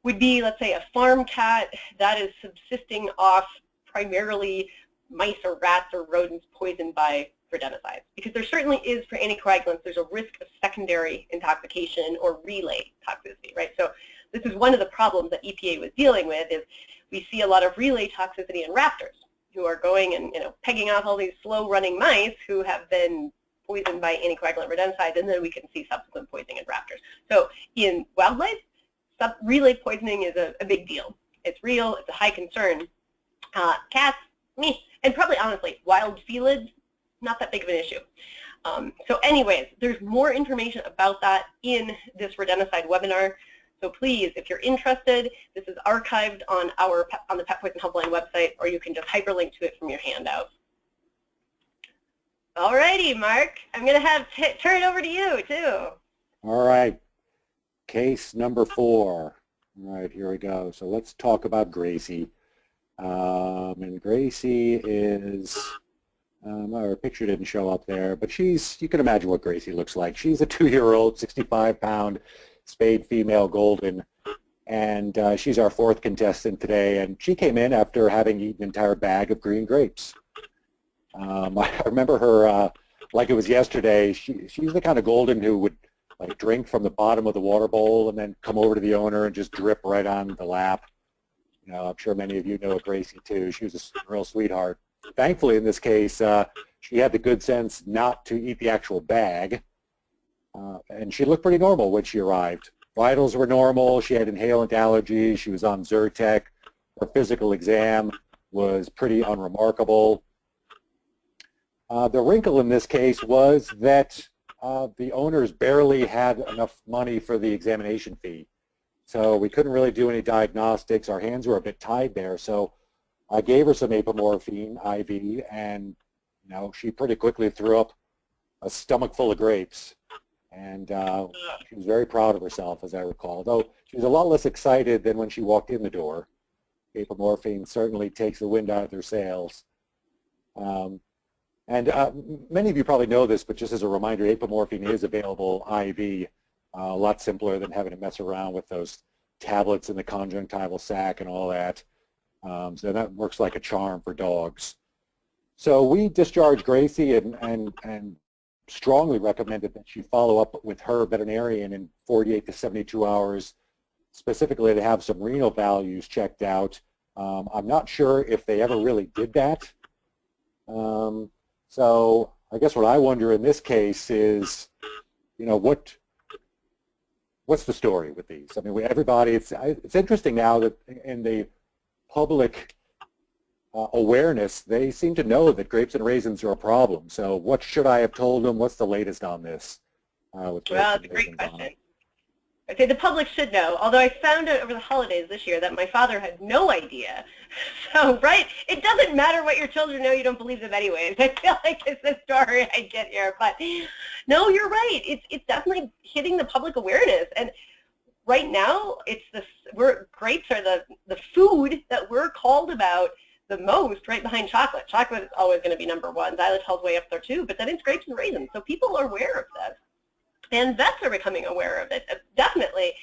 would be, let's say, a farm cat that is subsisting off primarily mice or rats or rodents poisoned by rodenticides, because there certainly is, for anticoagulants, there's a risk of secondary intoxication or relay toxicity, right? So this is one of the problems that EPA was dealing with, is we see a lot of relay toxicity in raptors who are going and pegging off all these slow-running mice who have been poisoned by anticoagulant rodenticides, and then we can see subsequent poisoning in raptors. So in wildlife, relay poisoning is a big deal. It's real. It's a high concern. Cats, me, and probably honestly, wild felids, not that big of an issue. So anyways, there's more information about that in this rodenticide webinar. So please, if you're interested, this is archived on the Pet Poison Helpline website, or you can just hyperlink to it from your handout. Alrighty, Mark, I'm going to turn it over to you too. All right, case number 4. All right, here we go. So let's talk about Gracie. And Gracie is... her picture didn't show up there, but you can imagine what Gracie looks like. She's a 2-year-old, 65-pound spayed female golden, and she's our 4th contestant today, and she came in after having eaten an entire bag of green grapes. I remember her like it was yesterday. She's the kind of golden who would like drink from the bottom of the water bowl and then come over to the owner and just drip right on the lap. I'm sure many of you know Gracie too. She was a real sweetheart. Thankfully, in this case, she had the good sense not to eat the actual bag, and she looked pretty normal when she arrived. Vitals were normal. She had inhalant allergies. She was on Zyrtec. Her physical exam was pretty unremarkable. The wrinkle in this case was that the owners barely had enough money for the examination fee, so we couldn't really do any diagnostics. Our hands were a bit tied there, so I gave her some apomorphine IV, and she pretty quickly threw up a stomach full of grapes, and she was very proud of herself, as I recall, though she was a lot less excited than when she walked in the door. Apomorphine certainly takes the wind out of their sails. Many of you probably know this, but just as a reminder, apomorphine is available IV, a lot simpler than having to mess around with those tablets in the conjunctival sac and all that. So that works like a charm for dogs. So we discharged Gracie and strongly recommended that she follow up with her veterinarian in 48 to 72 hours, specifically to have some renal values checked out. I'm not sure if they ever really did that. So I guess what I wonder in this case is, what's the story with these? I mean, everybody, it's interesting now that in the public awareness, they seem to know that grapes and raisins are a problem. So what should I have told them? What's the latest on this? Well, it's a great question. I'd say the public should know, although I found out over the holidays this year that my father had no idea. So, right, it doesn't matter what your children know, you don't believe them anyways. I feel like it's the story I get here. But no, you're right. It's definitely hitting the public awareness. And right now, it's this, grapes are the food that we're called about the most, right behind chocolate. Chocolate is always going to be number one. Xylitol's way up there too, but then it's grapes and raisins. So people are aware of this. And vets are becoming aware of it, definitely.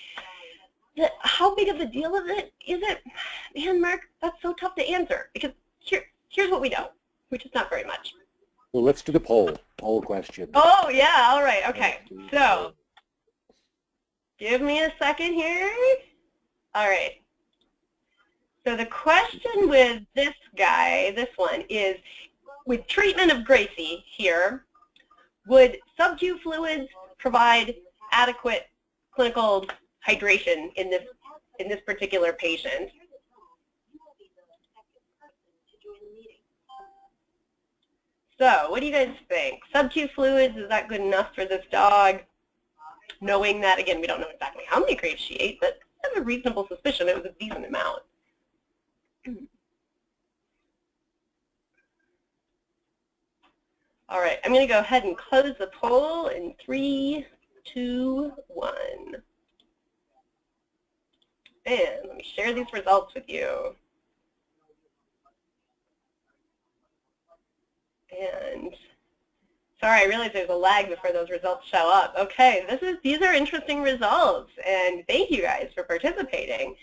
How big of a deal is it? Man, Mark, that's so tough to answer because here's what we know, which is not very much. Well, let's do the poll question. Oh, yeah, all right, okay. So, give me a second here. All right. So the question with this one is, with treatment of Gracie here, would sub-Q fluids provide adequate clinical hydration in this particular patient? So what do you guys think? Sub-Q fluids, is that good enough for this dog? Knowing that, again, we don't know exactly how many grapes she ate, but I have a reasonable suspicion it was a decent amount. All right, I'm going to go ahead and close the poll in 3, 2, 1. And let me share these results with you. And sorry, I realize there's a lag before those results show up. Okay, these are interesting results, and thank you guys for participating.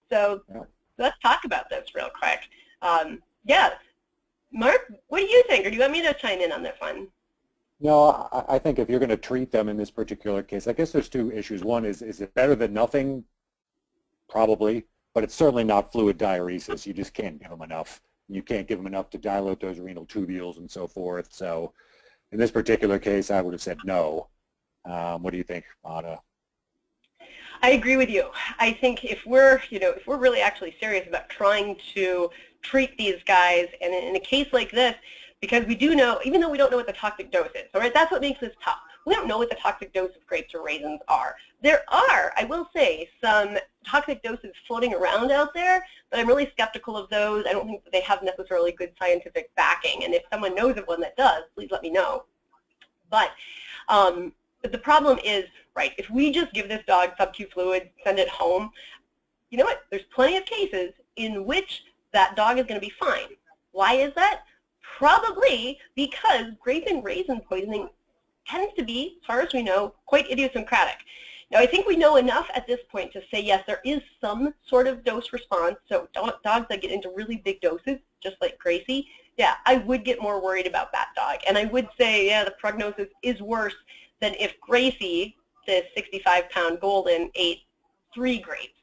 So let's talk about this real quick. Yeah, Mark, what do you think, or do you want me to chime in on this one? No, I think if you're going to treat them in this particular case, I guess there's two issues. One is it better than nothing? Probably, but it's certainly not fluid diuresis. You just can't give them enough. You can't give them enough to dilate those renal tubules and so forth. So in this particular case, I would have said no. What do you think, Anna? I agree with you. I think if we're really actually serious about trying to treat these guys, and in a case like this, because we do know, even though we don't know what the toxic dose is, all right, that's what makes this tough. We don't know what the toxic dose of grapes or raisins are. There are, I will say, some toxic doses floating around out there, but I'm really skeptical of those. I don't think that they have necessarily good scientific backing, and if someone knows of one that does, please let me know. But the problem is, right, if we just give this dog sub-Q fluid, send it home, you know what, there's plenty of cases in which that dog is going to be fine. Why is that? Probably because grape and raisin poisoning tends to be, as far as we know, quite idiosyncratic. Now, I think we know enough at this point to say, yes, there is some sort of dose response. So dogs that get into really big doses, just like Gracie, yeah, I would get more worried about that dog. And I would say, yeah, the prognosis is worse than if Gracie, the 65-pound golden, ate 3 grapes.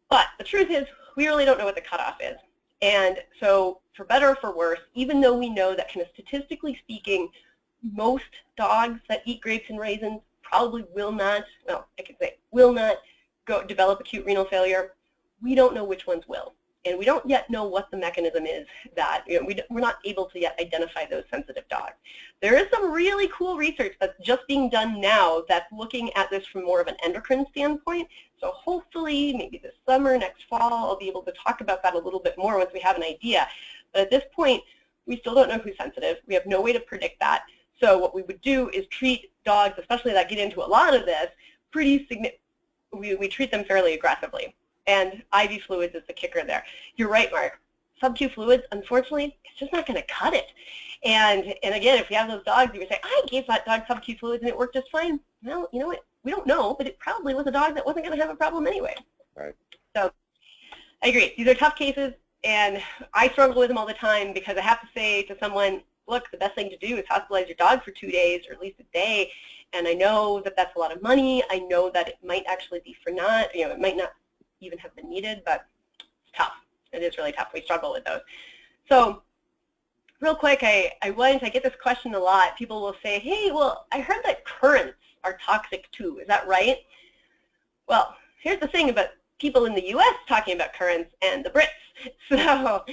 But the truth is, we really don't know what the cutoff is. And so for better or for worse, even though we know that kind of statistically speaking, most dogs that eat grapes and raisins probably will not, well, I could say will not develop acute renal failure, we don't know which ones will. And we don't yet know what the mechanism is that, we're not able to yet identify those sensitive dogs. There is some really cool research that's just being done now that's looking at this from more of an endocrine standpoint. So hopefully, maybe this summer, next fall, I'll be able to talk about that a little bit more once we have an idea. But at this point, we still don't know who's sensitive. We have no way to predict that. So what we would do is treat dogs, especially that get into a lot of this, we treat them fairly aggressively. And IV fluids is the kicker there. You're right, Mark. Sub-Q fluids, unfortunately, it's just not going to cut it. And again, if you have those dogs, you would say, I gave that dog sub-Q fluids and it worked just fine. Well, you know what? We don't know, but it probably was a dog that wasn't going to have a problem anyway. Right. So I agree. These are tough cases, and I struggle with them all the time because I have to say to someone, look, the best thing to do is hospitalize your dog for 2 days or at least a day. And I know that that's a lot of money. I know that it might actually be for naught. It might not even have been needed, but it's tough. It is really tough. We struggle with those. So real quick, I get this question a lot. People will say, hey, well, I heard that currants are toxic too. Is that right? Well, here's the thing about people in the US talking about currants and the Brits. So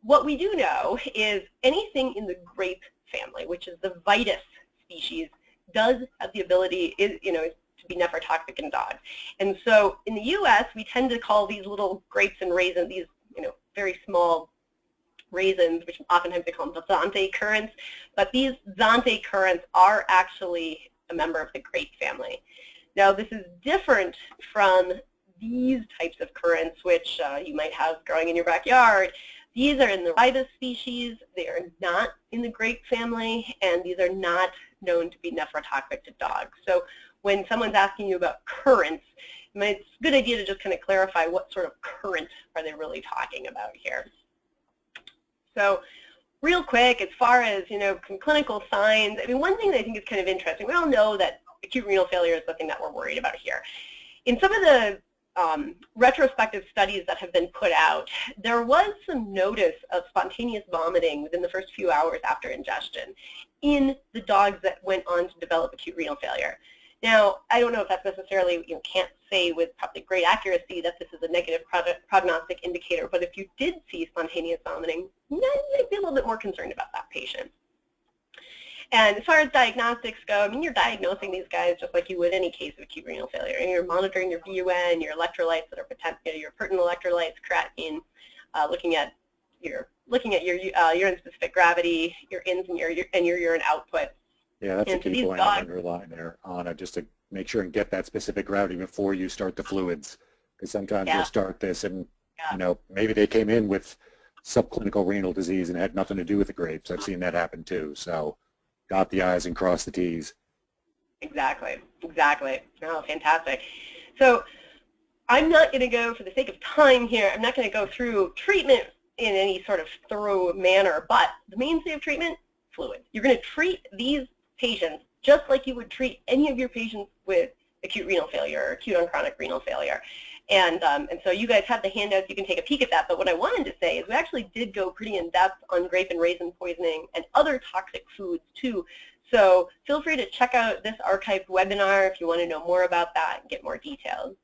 what we do know is anything in the grape family, which is the Vitis species, does have the ability, is to be nephrotoxic in dogs. And so in the U.S., we tend to call these little grapes and raisins, these very small raisins, which oftentimes they call them Zante currants, but these Zante currants are actually a member of the grape family. Now, this is different from these types of currants, which you might have growing in your backyard. These are in the ribes species. They are not in the grape family, and these are not known to be nephrotoxic to dogs. So when someone's asking you about currants, it's a good idea to just kind of clarify what sort of currant are they really talking about here. So real quick, as far as, clinical signs, I mean, one thing that I think is kind of interesting, we all know that acute renal failure is the thing that we're worried about here. In some of the retrospective studies that have been put out, there was some notice of spontaneous vomiting within the first few hours after ingestion in the dogs that went on to develop acute renal failure. Now, I don't know if that's necessarily, can't say with probably great accuracy that this is a negative prognostic indicator, but if you did see spontaneous vomiting, then you'd be a little bit more concerned about that patient. And as far as diagnostics go, I mean, you're diagnosing these guys just like you would any case of acute renal failure. And you're monitoring your BUN, your electrolytes that are your pertinent electrolytes, creatinine, looking at your urine-specific gravity, your INS, and your urine output. Yeah, that's a key point I underline there, Anna, just to make sure and get that specific gravity before you start the fluids. Because sometimes you'll start this and, maybe they came in with subclinical renal disease and had nothing to do with the grapes. I've seen that happen too. So dot the I's and cross the T's. Exactly. Oh, fantastic. So I'm not going to go, for the sake of time here, I'm not going to go through treatment in any sort of thorough manner, but the mainstay of treatment, fluids. You're going to treat these patients just like you would treat any of your patients with acute renal failure or acute on chronic renal failure. And so you guys have the handouts, you can take a peek at that, but what I wanted to say is we actually did go pretty in-depth on grape and raisin poisoning and other toxic foods too. So feel free to check out this archived webinar if you want to know more about that and get more details.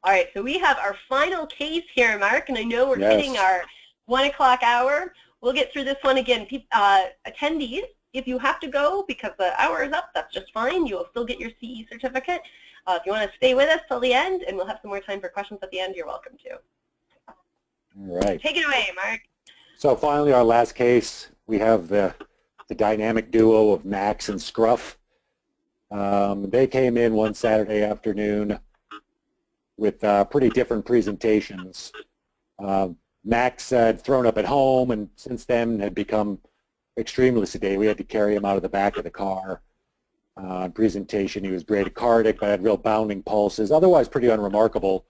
All right, so we have our final case here, Mark, and I know we're hitting our 1 o'clock hour. We'll get through this one again. Attendees, if you have to go because the hour is up, that's just fine. You will still get your CE certificate. If you want to stay with us till the end, and we'll have some more time for questions at the end, you're welcome to. All right. Take it away, Mark. So finally, our last case, we have the dynamic duo of Max and Scruff. They came in one Saturday afternoon with pretty different presentations. Max had thrown up at home and since then had become extremely sedate. We had to carry him out of the back of the car. Presentation, he was bradycardic but had real bounding pulses, otherwise pretty unremarkable.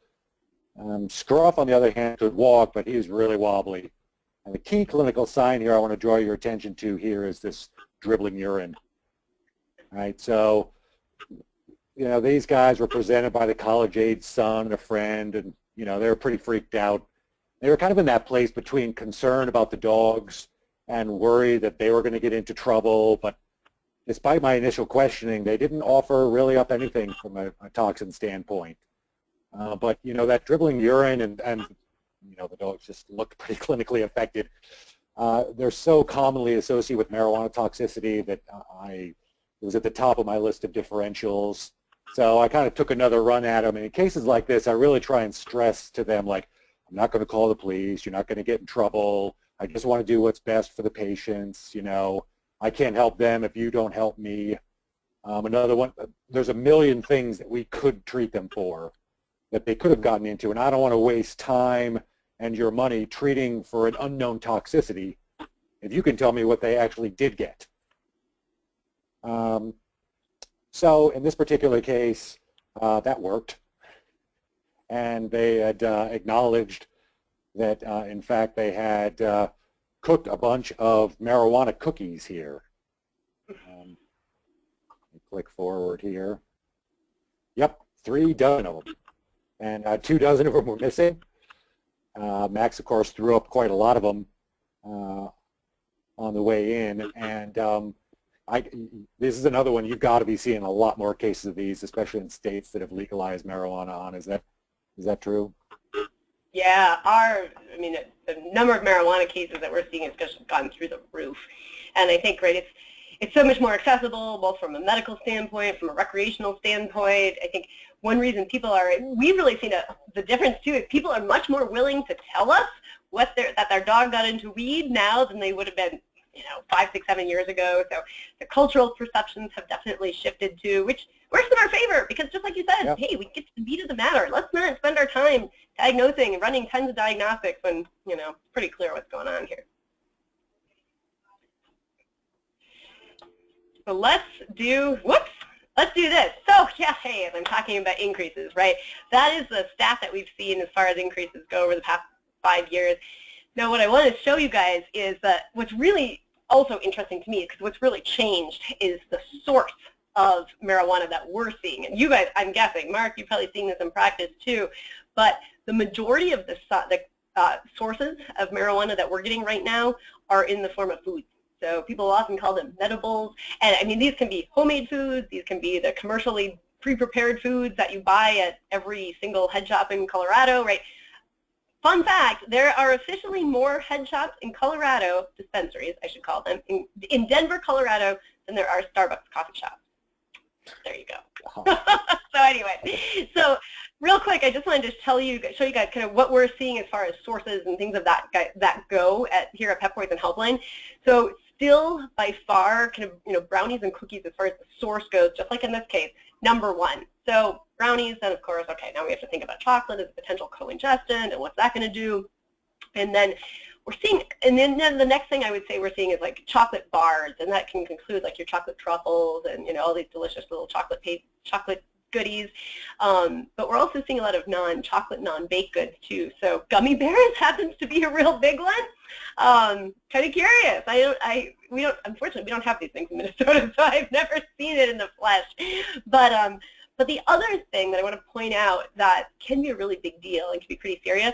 Scruff, on the other hand, could walk, but he was really wobbly. And the key clinical sign here I want to draw your attention to here is this dribbling urine. All right, so these guys were presented by the college-age son and a friend, and they were pretty freaked out. They were kind of in that place between concern about the dogs and worry that they were going to get into trouble, but despite my initial questioning, they didn't offer really up anything from a toxin standpoint. But that dribbling urine and the dogs just looked pretty clinically affected. They're so commonly associated with marijuana toxicity that it was at the top of my list of differentials. So I kind of took another run at them. And in cases like this, I really try and stress to them, like, I'm not going to call the police. You're not going to get in trouble. I just want to do what's best for the patients. I can't help them if you don't help me. Another one, there's a million things that we could treat them for that they could have gotten into, and I don't want to waste time and your money treating for an unknown toxicity if you can tell me what they actually did get. So in this particular case, that worked. And they had acknowledged that, in fact, they had cooked a bunch of marijuana cookies here. Click forward here. Yep, 3 dozen of them. And 2 dozen of them were missing. Max, of course, threw up quite a lot of them on the way in. And this is another one you've got to be seeing a lot more cases of these, especially in states that have legalized marijuana on. Is that true? Yeah, the number of marijuana cases that we're seeing has just gone through the roof. And I think, right, it's so much more accessible, both from a medical standpoint, from a recreational standpoint. I think one reason we've really seen the difference too, is people are much more willing to tell us that their dog got into weed now than they would have been, 5, 6, 7 years ago. So the cultural perceptions have definitely shifted too, which works in our favor, because just like you said, Yep. hey, we get to the meat of the matter. Let's not spend our time diagnosing and running tons of diagnostics when, it's pretty clear what's going on here. So let's do this. So yeah, hey, as I'm talking about increases, right? That is the stat that we've seen as far as increases go over the past 5 years. Now what I want to show you guys is that what's really also interesting to me, because what's really changed is the source of marijuana that we're seeing. And you guys, I'm guessing, Mark, you've probably seen this in practice too, but the majority of the sources of marijuana that we're getting right now are in the form of food. So people often call them edibles, and I mean these can be homemade foods, these can be the commercially pre-prepared foods that you buy at every single head shop in Colorado, right? Fun fact, there are officially more head shops in Colorado, dispensaries I should call them, in Denver, Colorado than there are Starbucks coffee shops. There you go. So anyway, so real quick, I just wanted to show you guys kind of what we're seeing as far as sources and things of that go here at Pep Poison Helpline. So still by far, kind of, brownies and cookies as far as the source goes, just like in this case, #1. So brownies, then of course, okay, now we have to think about chocolate as a potential co-ingestant and what's that going to do. And then we're seeing, and then the next thing I would say we're seeing is like chocolate bars, and that can include like your chocolate truffles and all these delicious little chocolate goodies. But we're also seeing a lot of non-chocolate, non-baked goods too. So gummy bears happens to be a real big one. Kind of curious. Unfortunately, we don't have these things in Minnesota, so I've never seen it in the flesh. But the other thing that I want to point out that can be a really big deal and can be pretty serious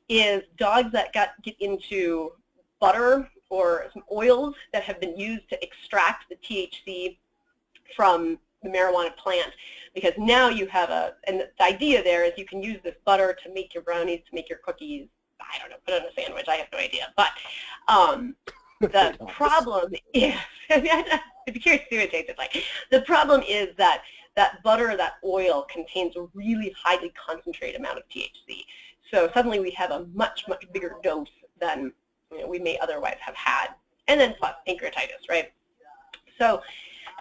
is dogs that get into butter or some oils that have been used to extract the THC from the marijuana plant, because now you have and the idea there is you can use this butter to make your brownies, to make your cookies, I don't know, put it on a sandwich, I have no idea. But the problem is, I'd be curious to see what it tastes like. The problem is that butter, that oil, contains a really highly concentrated amount of THC. So suddenly we have a much, much bigger dose than we may otherwise have had. And then plus pancreatitis, right? So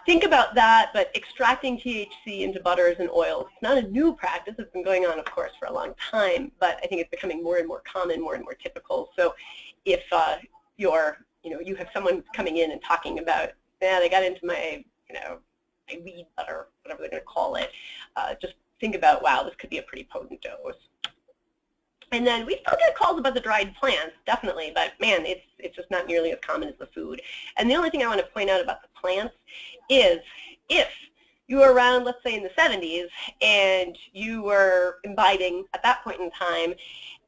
think about that, but extracting THC into butters and oils, it's not a new practice. It's been going on, of course, for a long time, but I think it's becoming more and more common, more and more typical. So if you have someone coming in and talking about, yeah, they got into my, my weed butter, whatever they're going to call it, just think about, wow, this could be a pretty potent dose. And then we still get calls about the dried plants, definitely, but man, it's just not nearly as common as the food. And the only thing I want to point out about the plants is if you were around, let's say in the 70s, and you were imbibing at that point in time,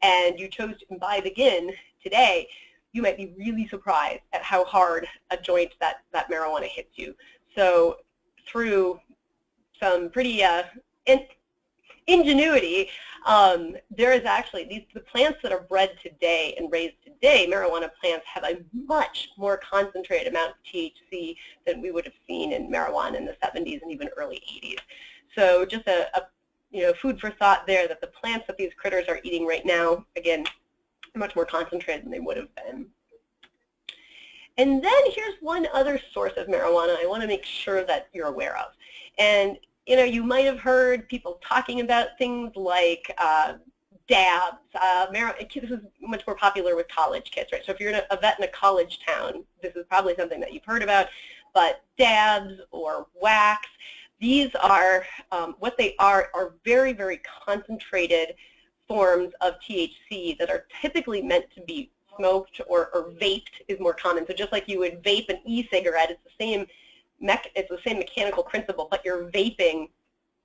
and you chose to imbibe again today, you might be really surprised at how hard a joint that marijuana hits you. So through some pretty ingenuity, there is actually, the plants that are bred today and raised today, marijuana plants, have a much more concentrated amount of THC than we would have seen in marijuana in the 70s and even early 80s. So just a food for thought there, that the plants that these critters are eating right now, again, are much more concentrated than they would have been. And then here's one other source of marijuana I want to make sure that you're aware of. And you might have heard people talking about things like dabs. This is much more popular with college kids, right? So if you're a vet in a college town, this is probably something that you've heard about. But dabs or wax, these are, what they are very, very concentrated forms of THC that are typically meant to be smoked or vaped is more common. So just like you would vape an e-cigarette, it's the same mechanical principle, but you're vaping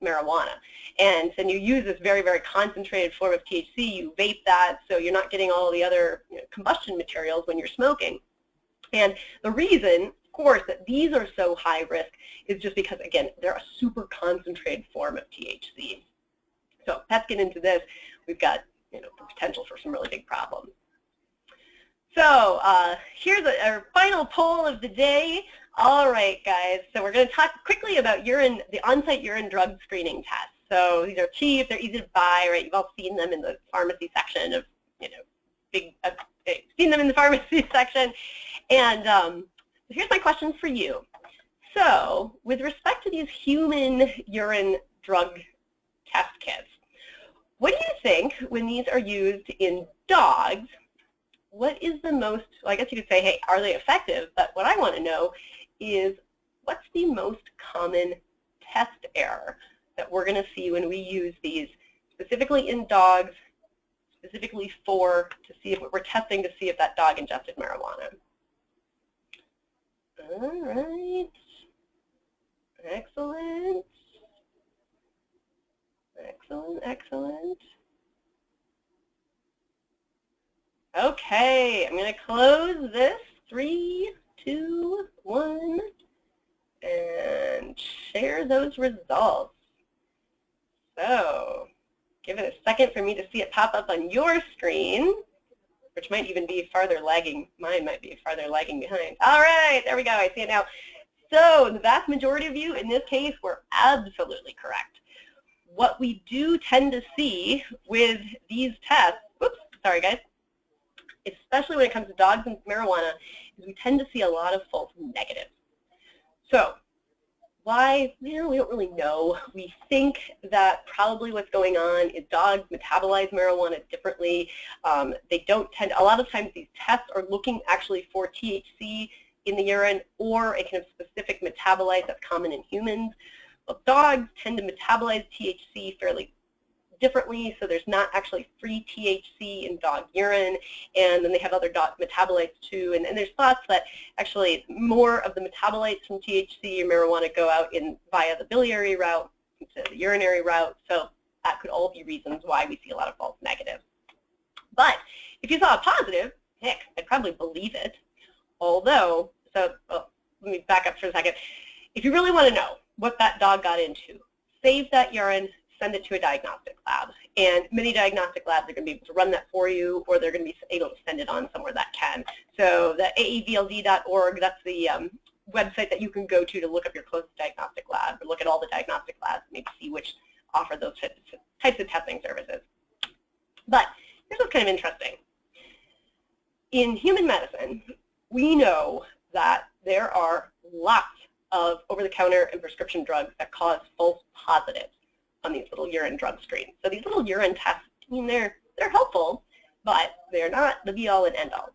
marijuana. And then you use this very, very concentrated form of THC, you vape that, so you're not getting all the other combustion materials when you're smoking. And the reason, of course, that these are so high risk is just because, again, they're a super concentrated form of THC. So let's get into this. We've got the potential for some really big problems. So here's our final poll of the day. All right, guys. So we're going to talk quickly about the on-site urine drug screening tests. So these are cheap. They're easy to buy, right? You've all seen them in the pharmacy section of, seen them in the pharmacy section. And here's my question for you. So with respect to these human urine drug test kits, what do you think when these are used in dogs? What is the most, well, I guess you could say, hey, are they effective? But what I want to know is what's the most common test error that we're going to see when we use these, specifically in dogs, specifically to see if we're testing to see if that dog ingested marijuana. All right. Excellent. Excellent, excellent. Okay, I'm going to close this. 3, 2, 1, and share those results. So give it a second for me to see it pop up on your screen, which might even be farther lagging. Mine might be farther lagging behind. All right, there we go. I see it now. So the vast majority of you in this case were absolutely correct. What we do tend to see with these tests, whoops, sorry guys, especially when it comes to dogs and marijuana, is we tend to see a lot of false negatives. So why? Well, we don't really know. We think that probably what's going on is dogs metabolize marijuana differently. They don't tend, a lot of times these tests are looking actually for THC in the urine or a kind of specific metabolite that's common in humans. Well, dogs tend to metabolize THC fairly differently, so there's not actually free THC in dog urine, and then they have other dog metabolites too, and there's thoughts that actually more of the metabolites from THC or marijuana go out via the biliary route instead of the urinary route, so that could all be reasons why we see a lot of false negatives. But if you saw a positive, heck, I'd probably believe it, although, let me back up for a second. If you really want to know what that dog got into, save that urine, send it to a diagnostic lab. And many diagnostic labs are going to be able to run that for you, or they're going to be able to send it on somewhere that can. So the aevld.org, that's the website that you can go to look up your closest diagnostic lab, or look at all the diagnostic labs and maybe see which offer those types of testing services. But here's what's kind of interesting. In human medicine, we know that there are lots of over-the-counter and prescription drugs that cause false positives on these little urine drug screens. So these little urine tests, I mean, they're helpful, but they're not the be-all and end-all.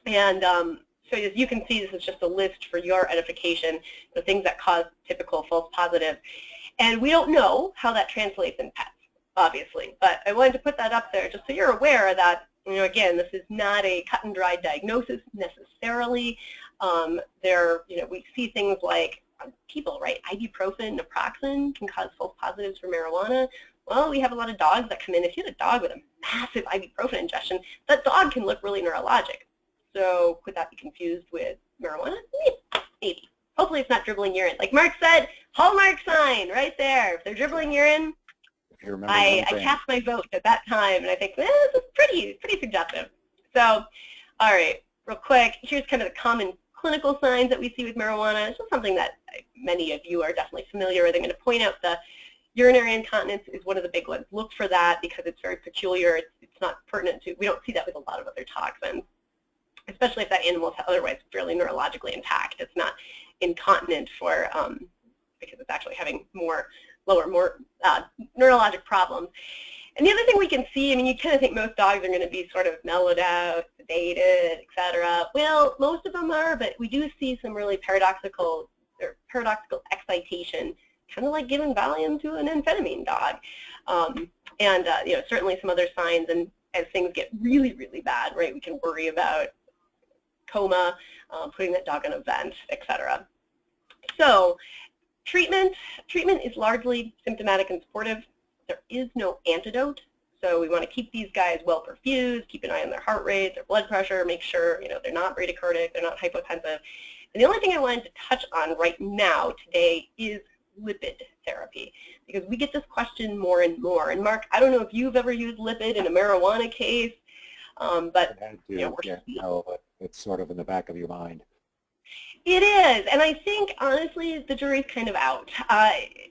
And so as you can see, this is just a list for your edification, the things that cause typical false positives. And we don't know how that translates in pets, obviously. But I wanted to put that up there just so you're aware that, again, this is not a cut and dry diagnosis necessarily. We see things like people, right? Ibuprofen, naproxen can cause false positives for marijuana. Well, we have a lot of dogs that come in. If you have a dog with a massive ibuprofen ingestion, that dog can look really neurologic. So could that be confused with marijuana? Maybe. Hopefully it's not dribbling urine. Like Mark said, hallmark sign right there. If they're dribbling urine, If you remember I cast my vote at that time, and I think, this is pretty suggestive. So, all right, real quick, here's kind of the common clinical signs that we see with marijuana. It's just something that many of you are definitely familiar with. I'm going to point out the urinary incontinence is one of the big ones. Look for that because it's very peculiar. It's not pertinent to, we don't see that with a lot of other toxins, especially if that animal is otherwise fairly neurologically intact. It's not incontinent for, because it's actually having more neurologic problems. And the other thing we can see, I mean, you kind of think most dogs are going to be sort of mellowed out, sedated, etc. Well, most of them are, but we do see some really paradoxical excitation, kind of like giving Valium to an amphetamine dog. Certainly some other signs, and as things get really, really bad, right, we can worry about coma, putting that dog on a vent, etc. So treatment is largely symptomatic and supportive. There is no antidote, so we want to keep these guys well perfused, keep an eye on their heart rate, their blood pressure, make sure they're not bradycardic, they're not hypotensive. And the only thing I wanted to touch on right now today is lipid therapy, because we get this question more and more. And Mark, I don't know if you've ever used lipid in a marijuana case, but but it's sort of in the back of your mind. It is, and I think honestly the jury's kind of out.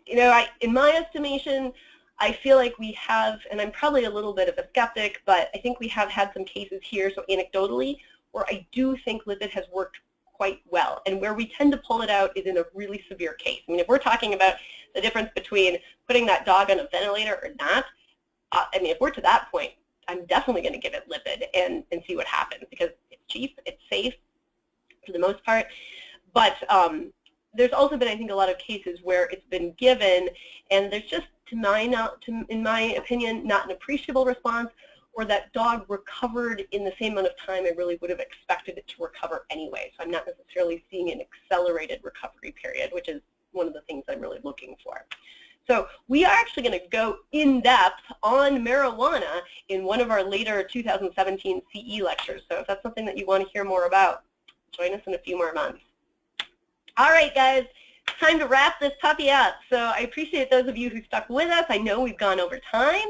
In my estimation, I feel like we have, and I'm probably a little bit of a skeptic, but I think we have had some cases here, so anecdotally, where I do think lipid has worked quite well, and where we tend to pull it out is in a really severe case. I mean, if we're talking about the difference between putting that dog on a ventilator or not, if we're to that point, I'm definitely going to give it lipid and see what happens, because it's cheap, it's safe for the most part. But there's also been, I think, a lot of cases where it's been given, and there's just, in my opinion, not an appreciable response, or that dog recovered in the same amount of time I really would have expected it to recover anyway. So I'm not necessarily seeing an accelerated recovery period, which is one of the things I'm really looking for. So we are actually going to go in depth on marijuana in one of our later 2017 CE lectures. So if that's something that you want to hear more about, join us in a few more months. All right, guys, it's time to wrap this puppy up. So I appreciate those of you who stuck with us. I know we've gone over time.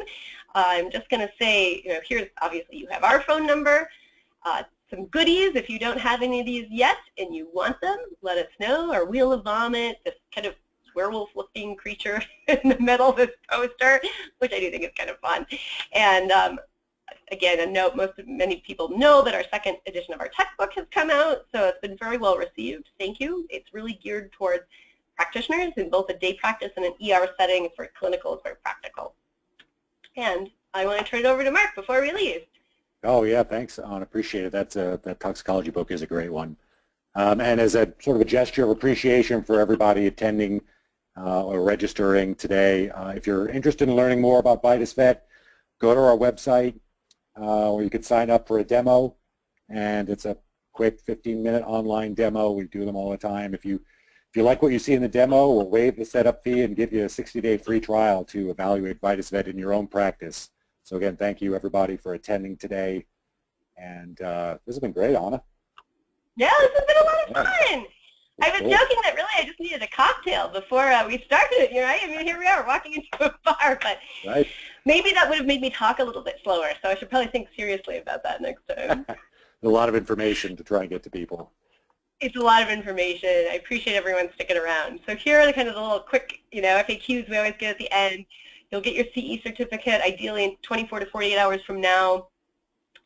I'm just going to say, here's, obviously, you have our phone number. Some goodies, if you don't have any of these yet and you want them, let us know. Our Wheel of Vomit, this kind of werewolf-looking creature in the middle of this poster, which I do think is kind of fun. And again, a note, many people know that our second edition of our textbook has come out, so it's been very well received. Thank you. It's really geared towards practitioners in both a day practice and an ER setting. For clinical, it's very practical. And I want to turn it over to Mark before we leave. Oh yeah, thanks, Anna. Appreciate it. That toxicology book is a great one. And as a sort of a gesture of appreciation for everybody attending or registering today, if you're interested in learning more about Vitus Vet, go to our website where you can sign up for a demo, and it's a quick 15-minute online demo. We do them all the time. If you like what you see in the demo, we'll waive the setup fee and give you a 60-day free trial to evaluate Vitus Vet in your own practice. So again, thank you everybody for attending today, and this has been great, Anna. Yeah, this has been a lot of fun. I was joking that really I just needed a cocktail before we started, right? I mean, here we are walking into a bar, but maybe that would have made me talk a little bit slower, so I should probably think seriously about that next time. A lot of information to try and get to people. It's a lot of information. I appreciate everyone sticking around. So here are the kind of the little quick, FAQs we always get at the end. You'll get your CE certificate ideally in 24 to 48 hours from now.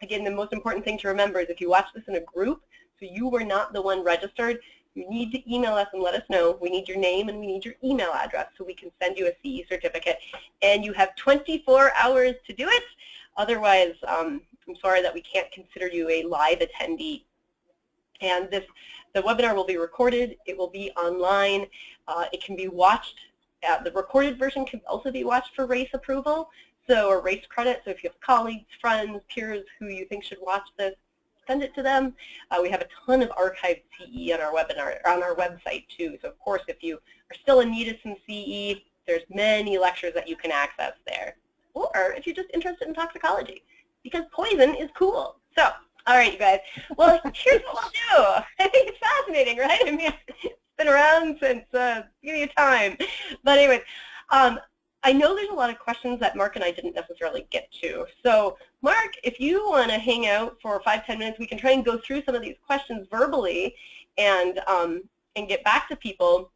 Again, the most important thing to remember is if you watch this in a group, so you were not the one registered, you need to email us and let us know. We need your name and we need your email address so we can send you a CE certificate. And you have 24 hours to do it. Otherwise, I'm sorry that we can't consider you a live attendee. And the webinar will be recorded. It will be online. It can be watched. The recorded version can also be watched for race approval, or race credit. So if you have colleagues, friends, peers who you think should watch this, send it to them. We have a ton of archived CE on our webinar, on our website too. So of course, if you are still in need of some CE, there's many lectures that you can access there. Or if you're just interested in toxicology, because poison is cool. So, all right, you guys. Well, here's what we'll do. I think it's fascinating, right? I mean, it's been around since the beginning of time. But anyways, I know there's a lot of questions that Mark and I didn't necessarily get to. So, Mark, if you want to hang out for 5-10 minutes, we can try and go through some of these questions verbally and get back to people.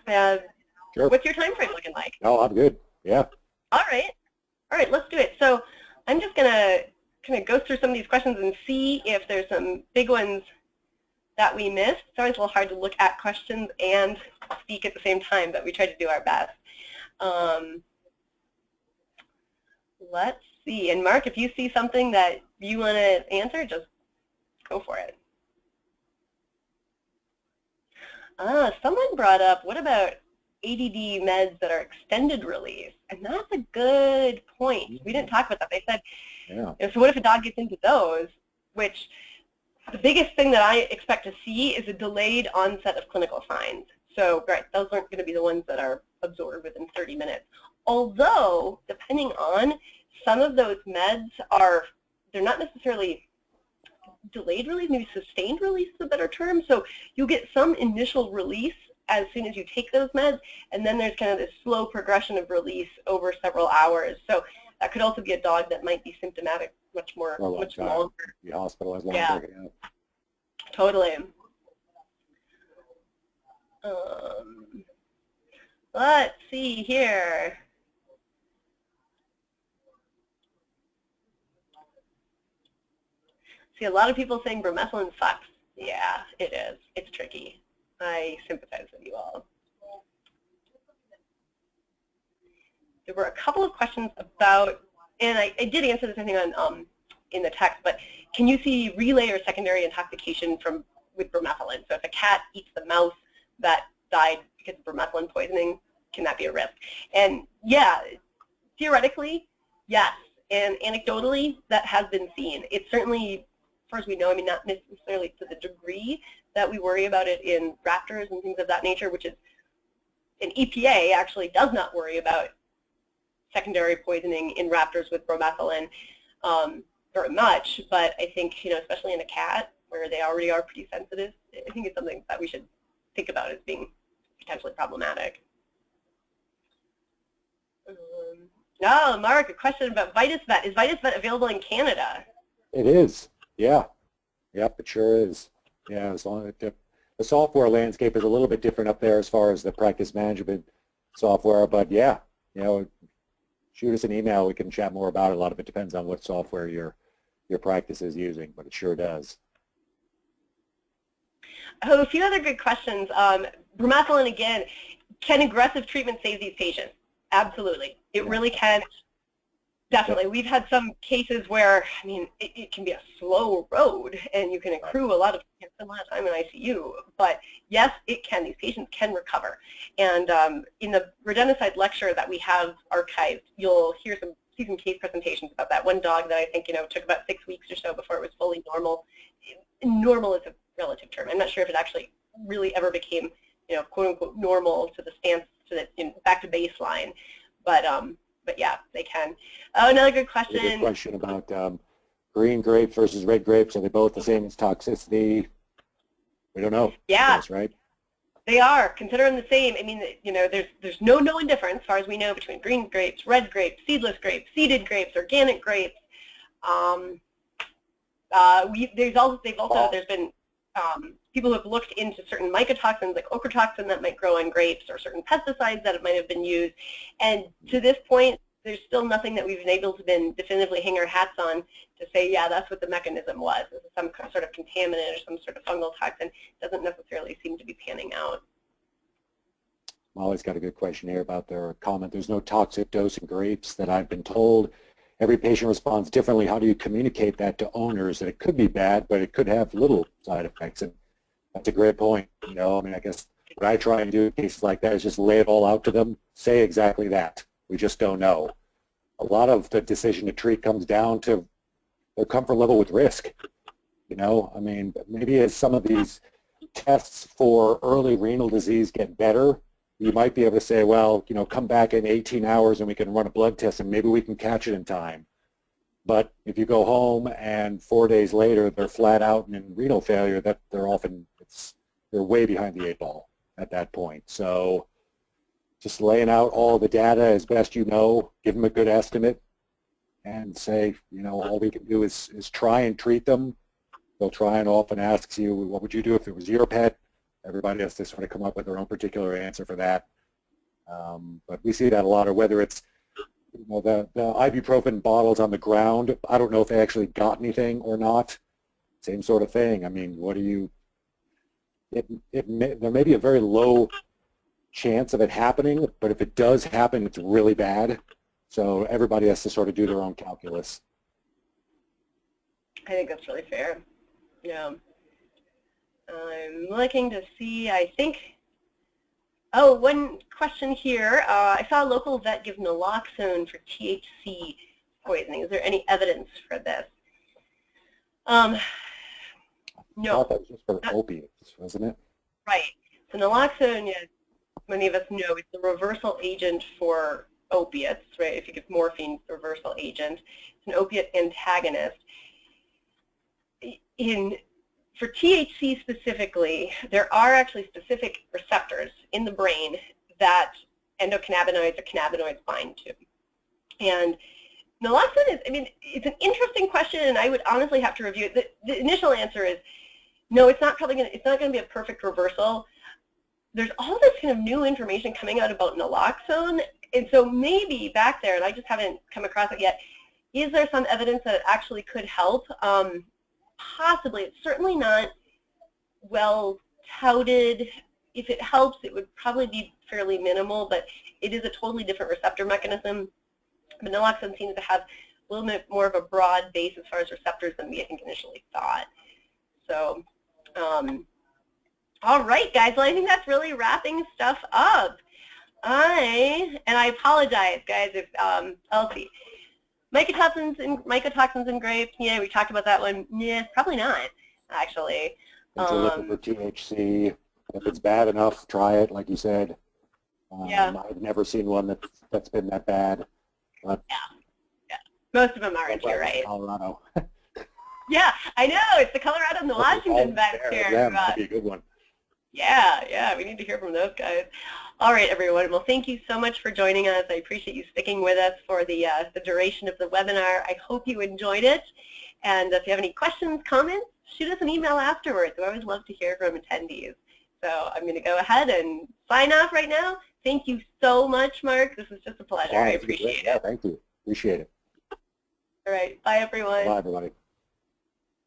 Sure. What's your time frame looking like? No, I'm good. Yeah. All right, let's do it. So I'm just going to kind of go through some of these questions and see if there's some big ones that we missed. It's always a little hard to look at questions and speak at the same time, but we try to do our best. Let's see. And Mark, if you see something that you want to answer, just go for it. Someone brought up, what about ADD meds that are extended release? And that's a good point. We didn't talk about that. They said, so what if a dog gets into those, which the biggest thing that I expect to see is a delayed onset of clinical signs. So, right, those aren't going to be the ones that are absorbed within 30 minutes. Although, depending on, some of those meds they're not necessarily delayed release, maybe sustained release is a better term. So you'll get some initial release as soon as you take those meds, and then there's kind of this slow progression of release over several hours. So that could also be a dog that might be symptomatic much longer. Be hospitalized longer. Yeah. Totally. Let's see here. See, a lot of people saying bromethylene sucks. Yeah, it is. It's tricky. I sympathize with you all. There were a couple of questions about, and I did answer this, I think, on in the text, but can you see relay or secondary intoxication with bromethylene? So if a cat eats the mouse that died because of bromethylene poisoning, can that be a risk? And yeah, theoretically, yes. And anecdotally, that has been seen. It's certainly, as far as we know, I mean, not necessarily to the degree that we worry about it in raptors and things of that nature, which is, an EPA actually does not worry about secondary poisoning in raptors with bromethylene very much, but I think, especially in a cat where they already are pretty sensitive, I think it's something that we should think about as being potentially problematic. No, Mark, a question about VitusVet. Is VitusVet available in Canada? It is, yeah. Yep, it sure is. Yeah, as long as the software landscape is a little bit different up there as far as the practice management software, but yeah, shoot us an email. We can chat more about it. A lot of it depends on what software your practice is using, but it sure does. Oh, a few other good questions. Bromethylene again. Can aggressive treatment save these patients? Absolutely. It really can. Definitely. We've had some cases where, I mean, it can be a slow road and you can accrue a lot of time in ICU. But yes, it can. These patients can recover. And in the rodenticide lecture that we have archived, you'll see some case presentations about that. One dog that I think, took about 6 weeks or so before it was fully normal. Normal is a relative term. I'm not sure if it actually really ever became, quote unquote normal to the stance to the, back to baseline. But yeah, they can. Oh, another good question. A good question about green grapes versus red grapes. Are they both the same as toxicity? We don't know. Yeah. Guess, right? They are. Consider them the same. I mean, there's no known difference, as far as we know, between green grapes, red grapes, seedless grapes, seeded grapes, organic grapes. There's been people who have looked into certain mycotoxins like ochratoxin that might grow on grapes or certain pesticides that might have been used. And to this point, there's still nothing that we've been able to definitively hang our hats on to say, yeah, that's what the mechanism was. This is some sort of contaminant or some sort of fungal toxin. Doesn't necessarily seem to be panning out. Molly's got a good question here about their comment. There's no toxic dose in grapes that I've been told. Every patient responds differently. How do you communicate that to owners that it could be bad, but it could have little side effects? And that's a great point. I mean, I guess what I try and do in cases like that is just lay it all out to them, say exactly that. We just don't know. A lot of the decision to treat comes down to their comfort level with risk. I mean, maybe as some of these tests for early renal disease get better, you might be able to say, well, come back in 18 hours and we can run a blood test and maybe we can catch it in time. But if you go home and 4 days later they're flat out and in renal failure, that they're way behind the 8 ball at that point. So just laying out all the data as best you know, give them a good estimate and say, all we can do is try and treat them. They'll try and often ask you, what would you do if it was your pet? Everybody has to sort of come up with their own particular answer for that. But we see that a lot, or whether it's the ibuprofen bottles on the ground. I don't know if they actually got anything or not. Same sort of thing. I mean, there may be a very low chance of it happening, but if it does happen, it's really bad. So everybody has to sort of do their own calculus. I think that's really fair. Yeah. I'm looking to see, I think, one question here. I saw a local vet give naloxone for THC poisoning. Is there any evidence for this? No. I thought that was just for opiates, wasn't it? Right. So naloxone, as many of us know, is the reversal agent for opiates, right? If you give morphine, it's the reversal agent. It's an opiate antagonist. For THC specifically, there are actually specific receptors in the brain that endocannabinoids or cannabinoids bind to. And naloxone is, I mean, it's an interesting question, and I would honestly have to review it. The initial answer is no, it's not going to be a perfect reversal. there's all this kind of new information coming out about naloxone, and so maybe back there, and I just haven't come across it yet, is there some evidence that it actually could help? Possibly. It's certainly not well touted. If it helps, it would probably be fairly minimal, but it is a totally different receptor mechanism. But naloxone seems to have a little bit more of a broad base as far as receptors than we, I think, initially thought. So, all right, guys. Well, I think that's really wrapping stuff up. I apologize, guys, if, let's see. Mycotoxins in grapes, yeah, we talked about that one. Yeah, probably not, actually. If you're looking for THC, if it's bad enough, try it, like you said. Yeah. I've never seen one that's been that bad. But yeah. Most of them aren't, you're right. Colorado. Yeah, I know. It's the Colorado and the Washington vets here. Yeah, that'd be a good one. Yeah, we need to hear from those guys. All right, everyone. Well, thank you so much for joining us. I appreciate you sticking with us for the duration of the webinar. I hope you enjoyed it. And if you have any questions, comments, shoot us an email afterwards. We always love to hear from attendees. So I'm going to go ahead and sign off right now. Thank you so much, Mark. This was just a pleasure. I appreciate it. Yeah, thank you. Appreciate it. All right. Bye, everyone. Bye, everybody.